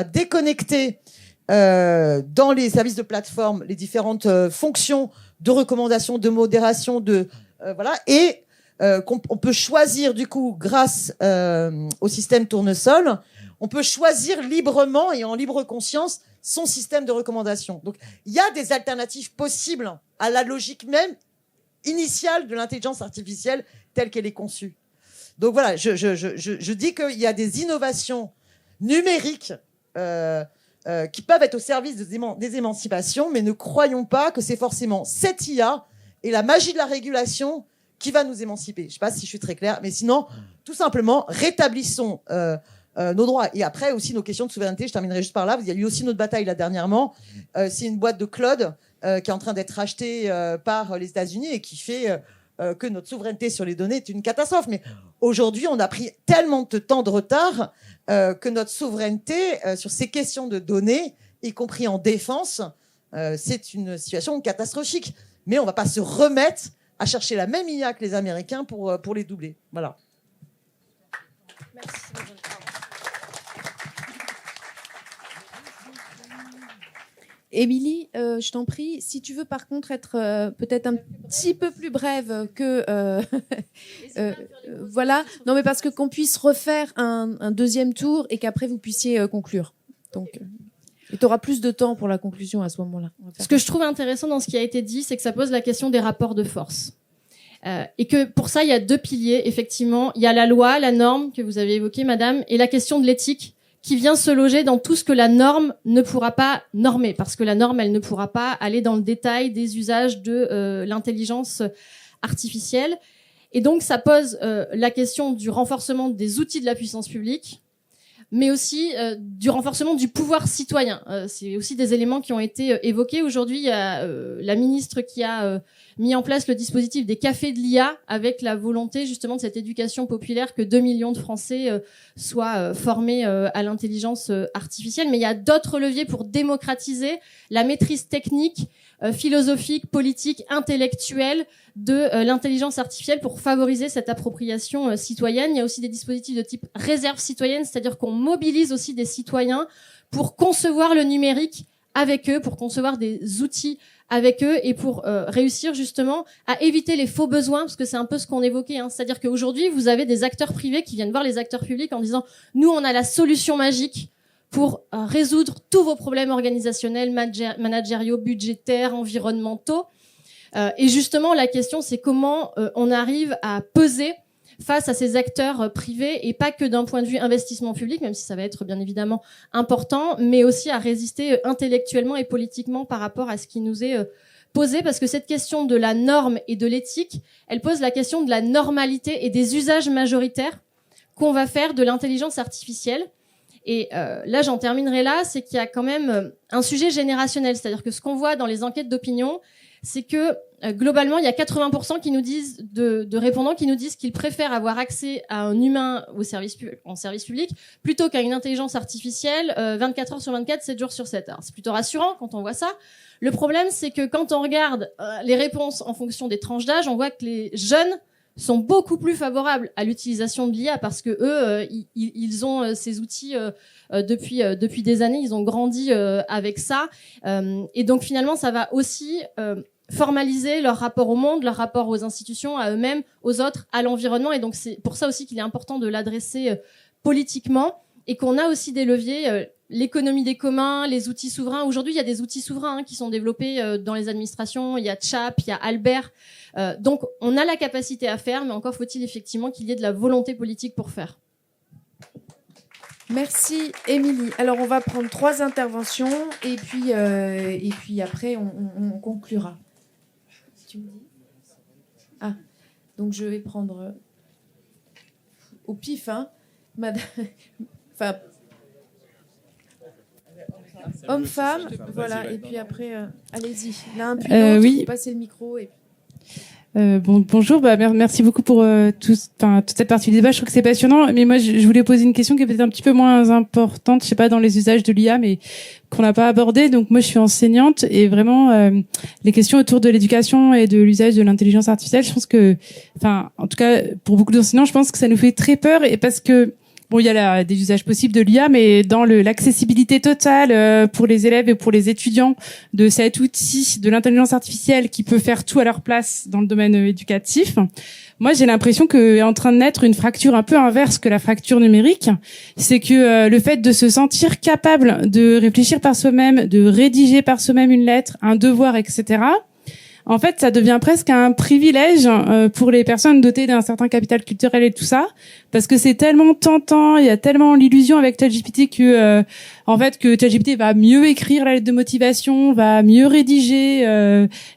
déconnecter dans les services de plateforme les différentes fonctions de recommandation, de modération, voilà, et on peut choisir du coup grâce au système Tournesol, on peut choisir librement et en libre conscience son système de recommandation. Donc il y a des alternatives possibles à la logique même initiale de l'intelligence artificielle telle qu'elle est conçue. Donc voilà, je dis qu'il y a des innovations numériques qui peuvent être au service des émancipations, mais ne croyons pas que c'est forcément cette IA et la magie de la régulation qui va nous émanciper. Je ne sais pas si je suis très claire, mais sinon, tout simplement, rétablissons nos droits. Et après, aussi nos questions de souveraineté, je terminerai juste par là. Il y a eu aussi notre bataille là dernièrement. C'est une boîte de cloud qui est en train d'être rachetée par les États-Unis et qui fait que notre souveraineté sur les données est une catastrophe. Mais aujourd'hui, on a pris tellement de temps de retard que notre souveraineté sur ces questions de données, y compris en défense, c'est une situation catastrophique. Mais on ne va pas se remettre à chercher la même IA que les Américains pour les doubler. Voilà. Merci. Émilie, je t'en prie, si tu veux par contre être peut-être un petit peu plus brève que... voilà, non mais parce que qu'on puisse refaire un deuxième tour et qu'après vous puissiez conclure. Donc, et tu auras plus de temps pour la conclusion à ce moment-là. Ce que je trouve intéressant dans ce qui a été dit, c'est que ça pose la question des rapports de force. Et que pour ça, il y a deux piliers, effectivement. Il y a la loi, la norme que vous avez évoquée, madame, et la question de l'éthique, qui vient se loger dans tout ce que la norme ne pourra pas normer, parce que la norme, elle ne pourra pas aller dans le détail des usages de l'intelligence artificielle. Et donc, ça pose la question du renforcement des outils de la puissance publique, mais aussi du renforcement du pouvoir citoyen. C'est aussi des éléments qui ont été évoqués. Aujourd'hui, il y a la ministre qui a mis en place le dispositif des cafés de l'IA avec la volonté justement de cette éducation populaire que 2 millions de Français soient formés à l'intelligence artificielle. Mais il y a d'autres leviers pour démocratiser la maîtrise technique, philosophique, politique, intellectuelle de l'intelligence artificielle pour favoriser cette appropriation citoyenne. Il y a aussi des dispositifs de type réserve citoyenne, c'est-à-dire qu'on mobilise aussi des citoyens pour concevoir le numérique avec eux, pour concevoir des outils avec eux et pour réussir justement à éviter les faux besoins, parce que c'est un peu ce qu'on évoquait, hein. C'est-à-dire qu'aujourd'hui, vous avez des acteurs privés qui viennent voir les acteurs publics en disant « Nous, on a la solution magique pour résoudre tous vos problèmes organisationnels, managériaux, budgétaires, environnementaux. » Et justement, la question, c'est comment on arrive à peser face à ces acteurs privés, et pas que d'un point de vue investissement public, même si ça va être bien évidemment important, mais aussi à résister intellectuellement et politiquement par rapport à ce qui nous est posé, parce que cette question de la norme et de l'éthique, elle pose la question de la normalité et des usages majoritaires qu'on va faire de l'intelligence artificielle. Et là, j'en terminerai là, c'est qu'il y a quand même un sujet générationnel, c'est-à-dire que ce qu'on voit dans les enquêtes d'opinion, c'est que globalement, il y a 80% qui nous disent de répondants qui nous disent qu'ils préfèrent avoir accès à un humain en service public plutôt qu'à une intelligence artificielle 24 heures sur 24, 7 jours sur 7. Alors, c'est plutôt rassurant quand on voit ça. Le problème, c'est que quand on regarde les réponses en fonction des tranches d'âge, on voit que les jeunes sont beaucoup plus favorables à l'utilisation de l'IA parce que eux, ils ont ces outils depuis des années, ils ont grandi avec ça. Et donc finalement, ça va aussi formaliser leur rapport au monde, leur rapport aux institutions, à eux-mêmes, aux autres, à l'environnement. Et donc c'est pour ça aussi qu'il est important de l'adresser politiquement et qu'on a aussi des leviers, l'économie des communs, les outils souverains. Aujourd'hui, il y a des outils souverains qui sont développés dans les administrations. Il y a Chap, il y a Albert. Donc on a la capacité à faire, mais encore faut-il effectivement qu'il y ait de la volonté politique pour faire. Merci, Émilie. Alors, on va prendre 3 interventions et puis après, on conclura. Tu me dis ? Ah, donc je vais prendre au pif, hein, madame. Enfin, homme-femme, voilà. Et puis après, allez-y. L'un puis l'autre, oui. Passez le micro et puis. Bonjour, merci beaucoup pour toute cette partie du débat. Je trouve que c'est passionnant, mais moi je voulais poser une question qui est peut-être un petit peu moins importante, je sais pas, dans les usages de l'IA, mais qu'on n'a pas abordé. Donc moi je suis enseignante et vraiment les questions autour de l'éducation et de l'usage de l'intelligence artificielle, je pense que, en tout cas pour beaucoup d'enseignants, je pense que ça nous fait très peur, et parce que bon, il y a des usages possibles de l'IA, mais dans l'accessibilité totale pour les élèves et pour les étudiants de cet outil de l'intelligence artificielle qui peut faire tout à leur place dans le domaine éducatif, moi j'ai l'impression qu'est en train de naître une fracture un peu inverse que la fracture numérique. C'est que le fait de se sentir capable de réfléchir par soi-même, de rédiger par soi-même une lettre, un devoir, etc., en fait, ça devient presque un privilège pour les personnes dotées d'un certain capital culturel et tout ça, parce que c'est tellement tentant, il y a tellement l'illusion avec ChatGPT que ChatGPT va mieux écrire la lettre de motivation, va mieux rédiger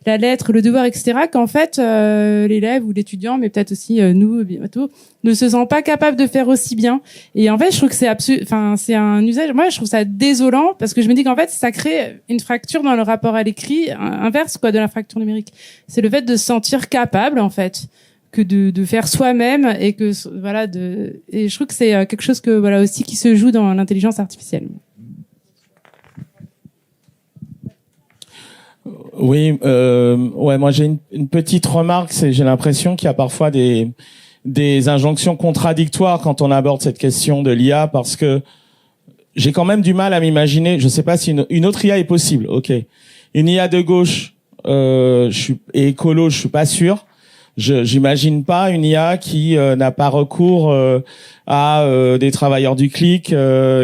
la lettre, le devoir, etc., qu'en fait l'élève ou l'étudiant, mais peut-être aussi nous bientôt, ne se sent pas capable de faire aussi bien. Et en fait, je trouve que c'est un usage. Moi, je trouve ça désolant parce que je me dis qu'en fait, ça crée une fracture dans le rapport à l'écrit inverse de la fracture numérique. C'est le fait de se sentir capable, en fait, que de faire soi-même et que et je trouve que c'est quelque chose que aussi qui se joue dans l'intelligence artificielle. Oui, moi j'ai une petite remarque, j'ai l'impression qu'il y a parfois des injonctions contradictoires quand on aborde cette question de l'IA, parce que j'ai quand même du mal à m'imaginer, je sais pas si une autre IA est possible, ok. Une IA de gauche et écolo, je suis pas sûr. J'imagine pas une IA qui n'a pas recours à des travailleurs du clic,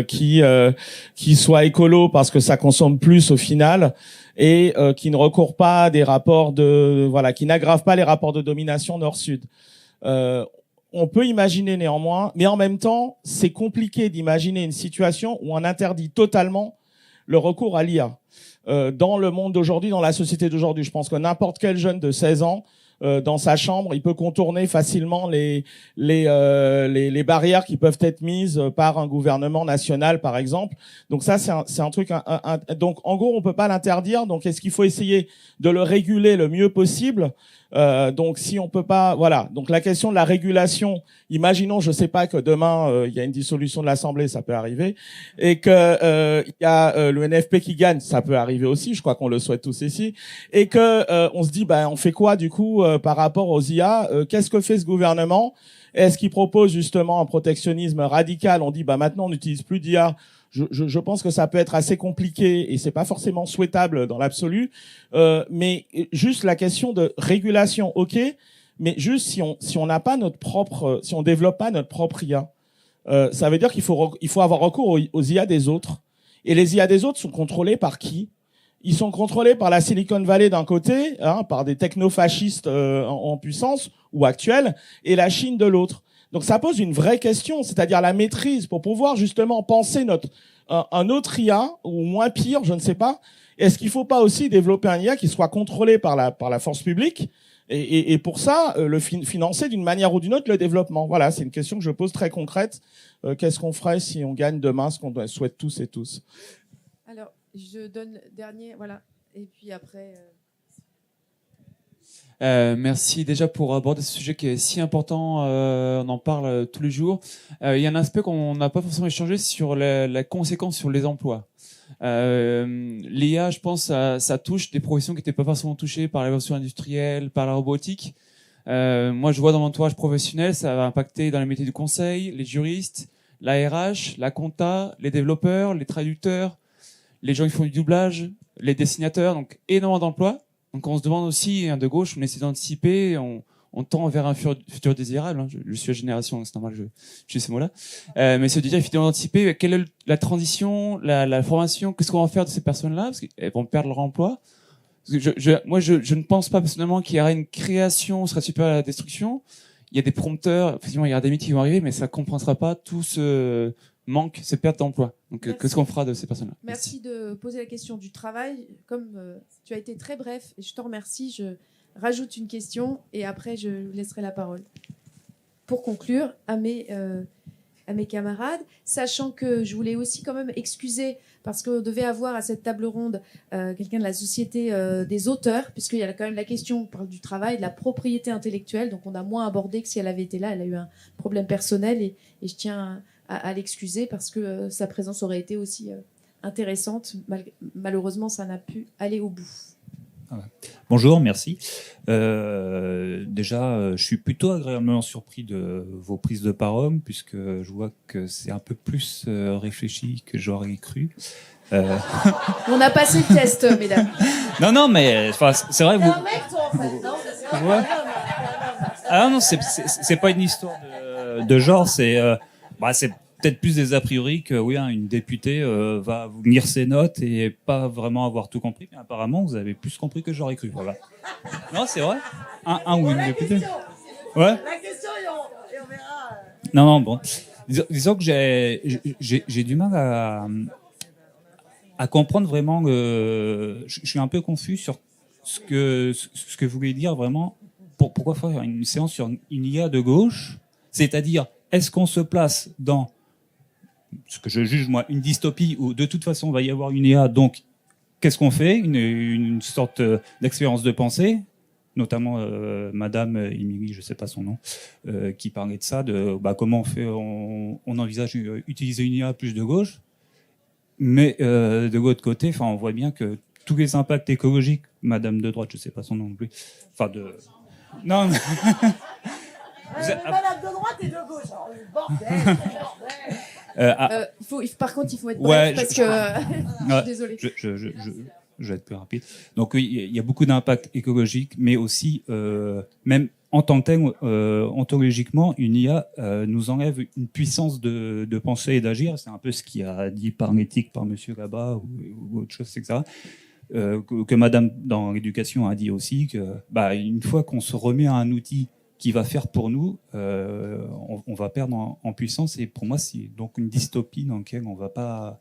qui soit écolo parce que ça consomme plus au final, et qui ne recourt pas à des rapports qui n'aggrave pas les rapports de domination nord-sud. On peut imaginer néanmoins, mais en même temps, c'est compliqué d'imaginer une situation où on interdit totalement le recours à l'IA. Dans le monde d'aujourd'hui, dans la société d'aujourd'hui, je pense que n'importe quel jeune de 16 ans dans sa chambre, il peut contourner facilement les barrières qui peuvent être mises par un gouvernement national, par exemple. Donc ça, c'est un truc. Donc en gros, on peut pas l'interdire. Donc est-ce qu'il faut essayer de le réguler le mieux possible? Donc si on peut pas, voilà. Donc la question de la régulation, imaginons, je sais pas, que demain il y a une dissolution de l'Assemblée, ça peut arriver, et que il y a le NFP qui gagne, ça peut arriver aussi. Je crois qu'on le souhaite tous ici, et que on se dit, on fait quoi du coup par rapport aux IA? Qu'est-ce que fait ce gouvernement? Est-ce qu'il propose justement un protectionnisme radical? On dit, maintenant on n'utilise plus d'IA. Je pense que ça peut être assez compliqué et c'est pas forcément souhaitable dans l'absolu. Mais juste la question de régulation, ok. Mais juste si on n'a pas notre propre, si on développe pas notre propre IA, ça veut dire qu'il faut avoir recours aux IA des autres. Et les IA des autres sont contrôlés par qui? Ils sont contrôlés par la Silicon Valley d'un côté, par des technofascistes en puissance ou actuels, et la Chine de l'autre. Donc ça pose une vraie question, c'est-à-dire la maîtrise pour pouvoir justement penser un autre IA, ou moins pire, je ne sais pas. Est-ce qu'il ne faut pas aussi développer un IA qui soit contrôlé par la force publique et pour ça, le financer d'une manière ou d'une autre le développement? Voilà, c'est une question que je pose très concrète. Qu'est-ce qu'on ferait si on gagne demain ce qu'on souhaite tous et tous? Alors, je donne le dernier, voilà. Et puis après... Merci déjà pour aborder ce sujet qui est si important. On en parle tous les jours. Il y a un aspect qu'on n'a pas forcément échangé sur la conséquence sur les emplois. L'IA, je pense, ça touche des professions qui n'étaient pas forcément touchées par la révolution industrielle, par la robotique. Moi, je vois dans mon entourage professionnel, ça va impacter dans les métiers du conseil, les juristes, la RH, la compta, les développeurs, les traducteurs, les gens qui font du doublage, les dessinateurs, donc énormément d'emplois. Donc on se demande aussi, de gauche, on essaie d'anticiper, on tend vers un futur désirable. Je suis à génération, donc c'est normal, je dis ces mots-là. Mais se dire, effectivement, d'anticiper quelle est la transition, la formation, qu'est-ce qu'on va en faire de ces personnes-là, parce qu'elles vont perdre leur emploi. Parce que moi, je ne pense pas personnellement qu'il y aurait une création serait supérieure à la destruction. Il y a des prompteurs, effectivement, il y aura des métiers qui vont arriver, mais ça ne compensera pas tout ce manque, ces pertes d'emploi. Donc, qu'est-ce qu'on fera de ces personnes-là? Merci de poser la question du travail. Comme tu as été très bref, et je te remercie, je rajoute une question et après, je laisserai la parole. Pour conclure, à mes camarades, sachant que je voulais aussi quand même excuser, parce qu'on devait avoir à cette table ronde quelqu'un de la société des auteurs, puisqu'il y a quand même la question, on parle du travail, de la propriété intellectuelle, donc on a moins abordé que si elle avait été là. Elle a eu un problème personnel et je tiens à l'excuser parce que sa présence aurait été aussi intéressante. Malheureusement, ça n'a pu aller au bout. Bonjour, merci. Déjà, je suis plutôt agréablement surpris de vos prises de parole, puisque je vois que c'est un peu plus réfléchi que j'aurais cru. On a passé le test, mesdames. Non, mais c'est vrai. Ah non, c'est pas une histoire de genre, c'est peut-être plus des a priori que oui, une députée va lire ses notes et pas vraiment avoir tout compris. Mais apparemment, vous avez plus compris que j'aurais cru. Voilà. Non, c'est vrai. Un ou une députée. Ouais. La question et on verra. Non, bon. Disons que j'ai du mal à comprendre vraiment. Je suis un peu confus sur ce que vous voulez dire vraiment. Pourquoi faire une séance sur une IA de gauche? C'est-à-dire, est-ce qu'on se place dans ce que je juge, moi, une dystopie où de toute façon, il va y avoir une IA, donc qu'est-ce qu'on fait? Une sorte d'expérience de pensée, notamment Madame Émilie, je ne sais pas son nom, qui parlait de ça, de comment on envisage utiliser une IA plus de gauche, mais de l'autre côté, on voit bien que tous les impacts écologiques, Madame de droite, je ne sais pas son nom non plus, non, mais... Madame de droite et de gauche, alors, bordel. Par contre, il faut être bref parce que je suis désolée. Je vais être plus rapide. Donc il y a beaucoup d'impacts écologiques, mais aussi même en tant que tel, ontologiquement, une IA nous enlève une puissance de penser et d'agir. C'est un peu ce qui a dit par l'éthique, par Monsieur là-bas ou autre chose, etc. Que Madame dans l'éducation a dit aussi que une fois qu'on se remet à un outil qui va faire pour nous, on va perdre en puissance. Et pour moi, c'est donc une dystopie dans laquelle on ne va pas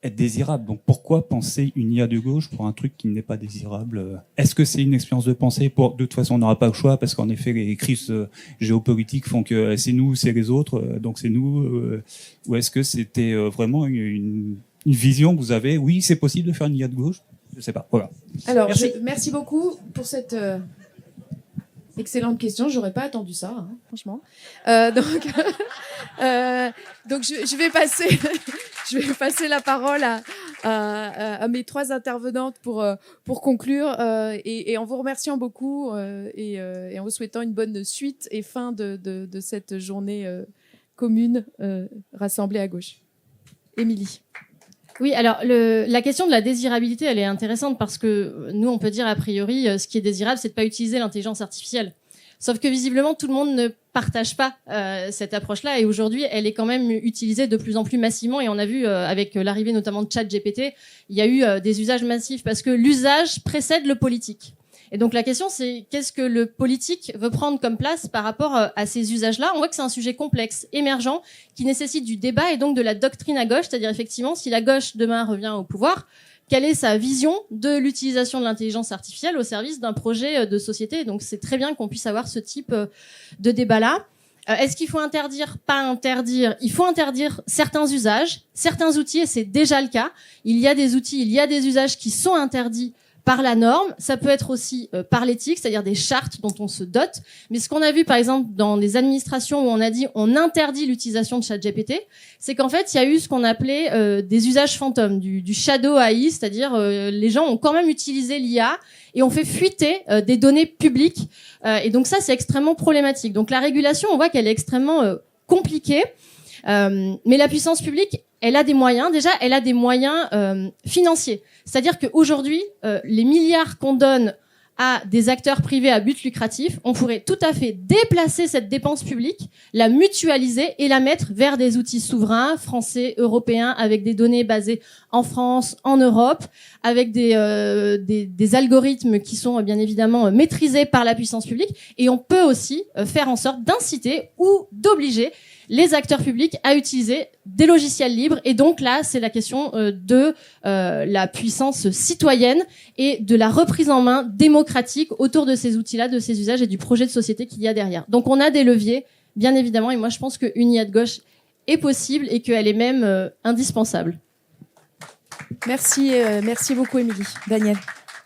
être désirable. Donc pourquoi penser une IA de gauche pour un truc qui n'est pas désirable? Est-ce que c'est une expérience de pensée pour, de toute façon, on n'aura pas le choix parce qu'en effet, les crises géopolitiques font que c'est nous, c'est les autres, donc c'est nous. Ou est-ce que c'était vraiment une vision que vous avez? Oui, c'est possible de faire une IA de gauche. Je sais pas. Voilà. Alors, merci beaucoup pour cette excellente question. J'aurais pas attendu ça, hein, franchement. Donc je vais passer la parole à mes trois intervenantes pour conclure et en vous remerciant beaucoup et en vous souhaitant une bonne suite et fin de cette journée commune rassemblée à gauche. Émilie. Oui, alors la question de la désirabilité, elle est intéressante parce que nous, on peut dire a priori, ce qui est désirable, c'est de pas utiliser l'intelligence artificielle. Sauf que visiblement, tout le monde ne partage pas cette approche-là, et aujourd'hui, elle est quand même utilisée de plus en plus massivement. Et on a vu avec l'arrivée notamment de ChatGPT, il y a eu des usages massifs parce que l'usage précède le politique. Et donc la question, c'est qu'est-ce que le politique veut prendre comme place par rapport à ces usages-là? On voit que c'est un sujet complexe, émergent, qui nécessite du débat et donc de la doctrine à gauche, c'est-à-dire effectivement, si la gauche demain revient au pouvoir, quelle est sa vision de l'utilisation de l'intelligence artificielle au service d'un projet de société? Donc c'est très bien qu'on puisse avoir ce type de débat-là. Est-ce qu'il faut interdire? Pas interdire. Il faut interdire certains usages, certains outils, et c'est déjà le cas. Il y a des outils, il y a des usages qui sont interdits par la norme, ça peut être aussi par l'éthique, c'est-à-dire des chartes dont on se dote. Mais ce qu'on a vu, par exemple, dans des administrations où on a dit on interdit l'utilisation de ChatGPT, c'est qu'en fait, il y a eu ce qu'on appelait des usages fantômes, du shadow AI, c'est-à-dire les gens ont quand même utilisé l'IA et ont fait fuiter des données publiques. Et donc ça, c'est extrêmement problématique. Donc la régulation, on voit qu'elle est extrêmement compliquée. Mais la puissance publique, elle a des moyens. Déjà, elle a des moyens financiers. C'est-à-dire qu'aujourd'hui, les milliards qu'on donne à des acteurs privés à but lucratif, on pourrait tout à fait déplacer cette dépense publique, la mutualiser et la mettre vers des outils souverains, français, européens, avec des données basées en France, en Europe, avec des algorithmes qui sont bien évidemment maîtrisés par la puissance publique. Et on peut aussi faire en sorte d'inciter ou d'obliger les acteurs publics à utiliser des logiciels libres. Et donc là, c'est la question de la puissance citoyenne et de la reprise en main démocratique autour de ces outils-là, de ces usages et du projet de société qu'il y a derrière. Donc on a des leviers, bien évidemment, et moi je pense qu'une IA de gauche est possible et qu'elle est même indispensable. Merci beaucoup, Émilie. Daniel.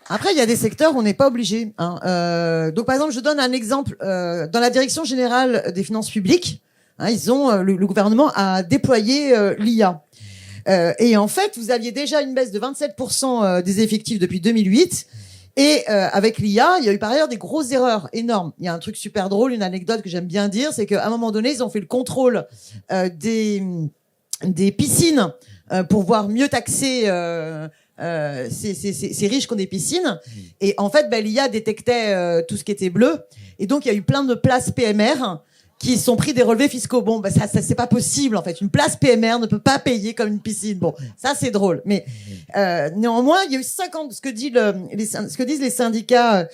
Après, il y a des secteurs où on n'est pas obligé. Donc par exemple, je donne un exemple. Dans la Direction générale des finances publiques, ils ont le gouvernement a déployé l'IA. Et en fait, vous aviez déjà une baisse de 27% des effectifs depuis 2008. Et avec l'IA, il y a eu par ailleurs des grosses erreurs énormes. Il y a un truc super drôle, une anecdote que j'aime bien dire, c'est qu'à un moment donné, ils ont fait le contrôle des piscines pour voir mieux taxer ces riches qui ont des piscines. Et en fait, l'IA détectait tout ce qui était bleu. Et donc, il y a eu plein de places PMR qui sont pris des relevés fiscaux. Bon, ça c'est pas possible, en fait. Une place PMR ne peut pas payer comme une piscine. Bon, ça c'est drôle. Mais néanmoins, il y a eu 50. Ce que disent les syndicats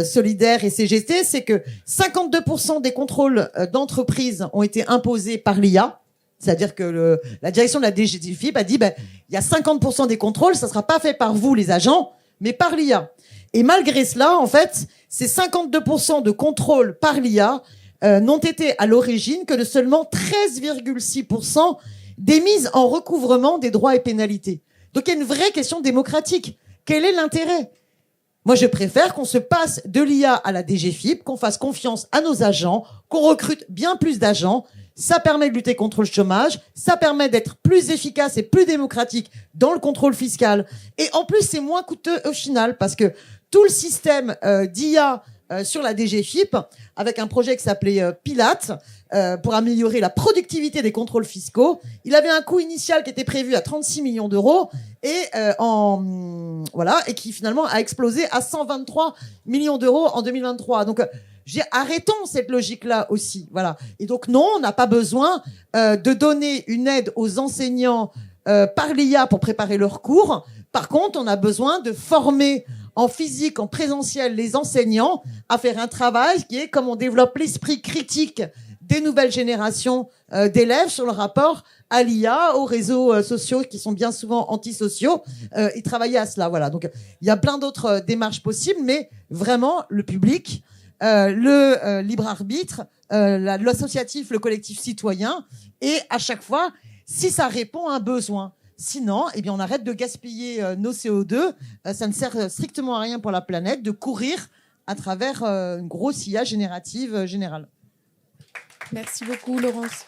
solidaires et CGT, c'est que 52% des contrôles d'entreprises ont été imposés par l'IA. C'est-à-dire que la direction de la DGFiP a dit, il y a 50% des contrôles, ça sera pas fait par vous, les agents, mais par l'IA. Et malgré cela, en fait, ces 52% de contrôles par l'IA n'ont été à l'origine que de seulement 13,6% des mises en recouvrement des droits et pénalités. Donc il y a une vraie question démocratique. Quel est l'intérêt? Moi, je préfère qu'on se passe de l'IA à la DGFiP, qu'on fasse confiance à nos agents, qu'on recrute bien plus d'agents. Ça permet de lutter contre le chômage, ça permet d'être plus efficace et plus démocratique dans le contrôle fiscal. Et en plus, c'est moins coûteux au final, parce que tout le système d'IA sur la DGFiP, avec un projet qui s'appelait Pilate, pour améliorer la productivité des contrôles fiscaux. Il avait un coût initial qui était prévu à 36 millions d'euros et et qui finalement a explosé à 123 millions d'euros en 2023. Donc arrêtons cette logique-là aussi. Voilà. Et donc non, on n'a pas besoin de donner une aide aux enseignants par l'IA pour préparer leurs cours. Par contre, on a besoin de former en physique, en présentiel, les enseignants à faire un travail qui est comme on développe l'esprit critique des nouvelles générations d'élèves sur le rapport à l'IA, aux réseaux sociaux qui sont bien souvent antisociaux, et travailler à cela. Voilà. Donc, il y a plein d'autres démarches possibles, mais vraiment, le public, le libre arbitre, l'associatif, le collectif citoyen, et à chaque fois, si ça répond à un besoin. Sinon, eh bien, on arrête de gaspiller nos CO2. Ça ne sert strictement à rien pour la planète de courir à travers une grosse IA générative générale. Merci beaucoup, Laurence.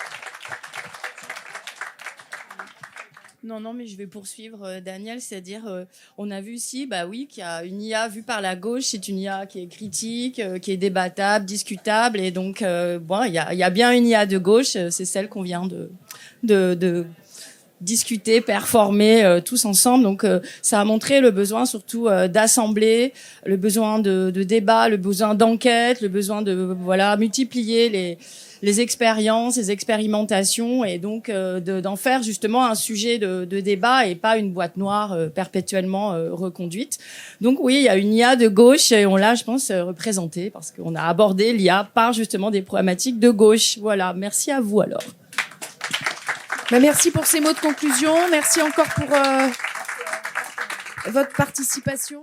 Non, mais je vais poursuivre, Daniel, c'est-à-dire, on a vu ici, bah oui, qu'il y a une IA vue par la gauche, c'est une IA qui est critique, qui est débattable, discutable, et donc, bon, il y a bien une IA de gauche, c'est celle qu'on vient de discuter, performer tous ensemble. Donc, ça a montré le besoin surtout d'assembler, le besoin de débat, le besoin d'enquête, le besoin de multiplier les expériences, les expérimentations, et donc d'en faire justement un sujet de débat et pas une boîte noire perpétuellement reconduite. Donc oui, il y a une IA de gauche et on l'a, je pense, représentée parce qu'on a abordé l'IA par justement des problématiques de gauche. Voilà, merci à vous alors. Merci pour ces mots de conclusion. Merci encore pour votre participation.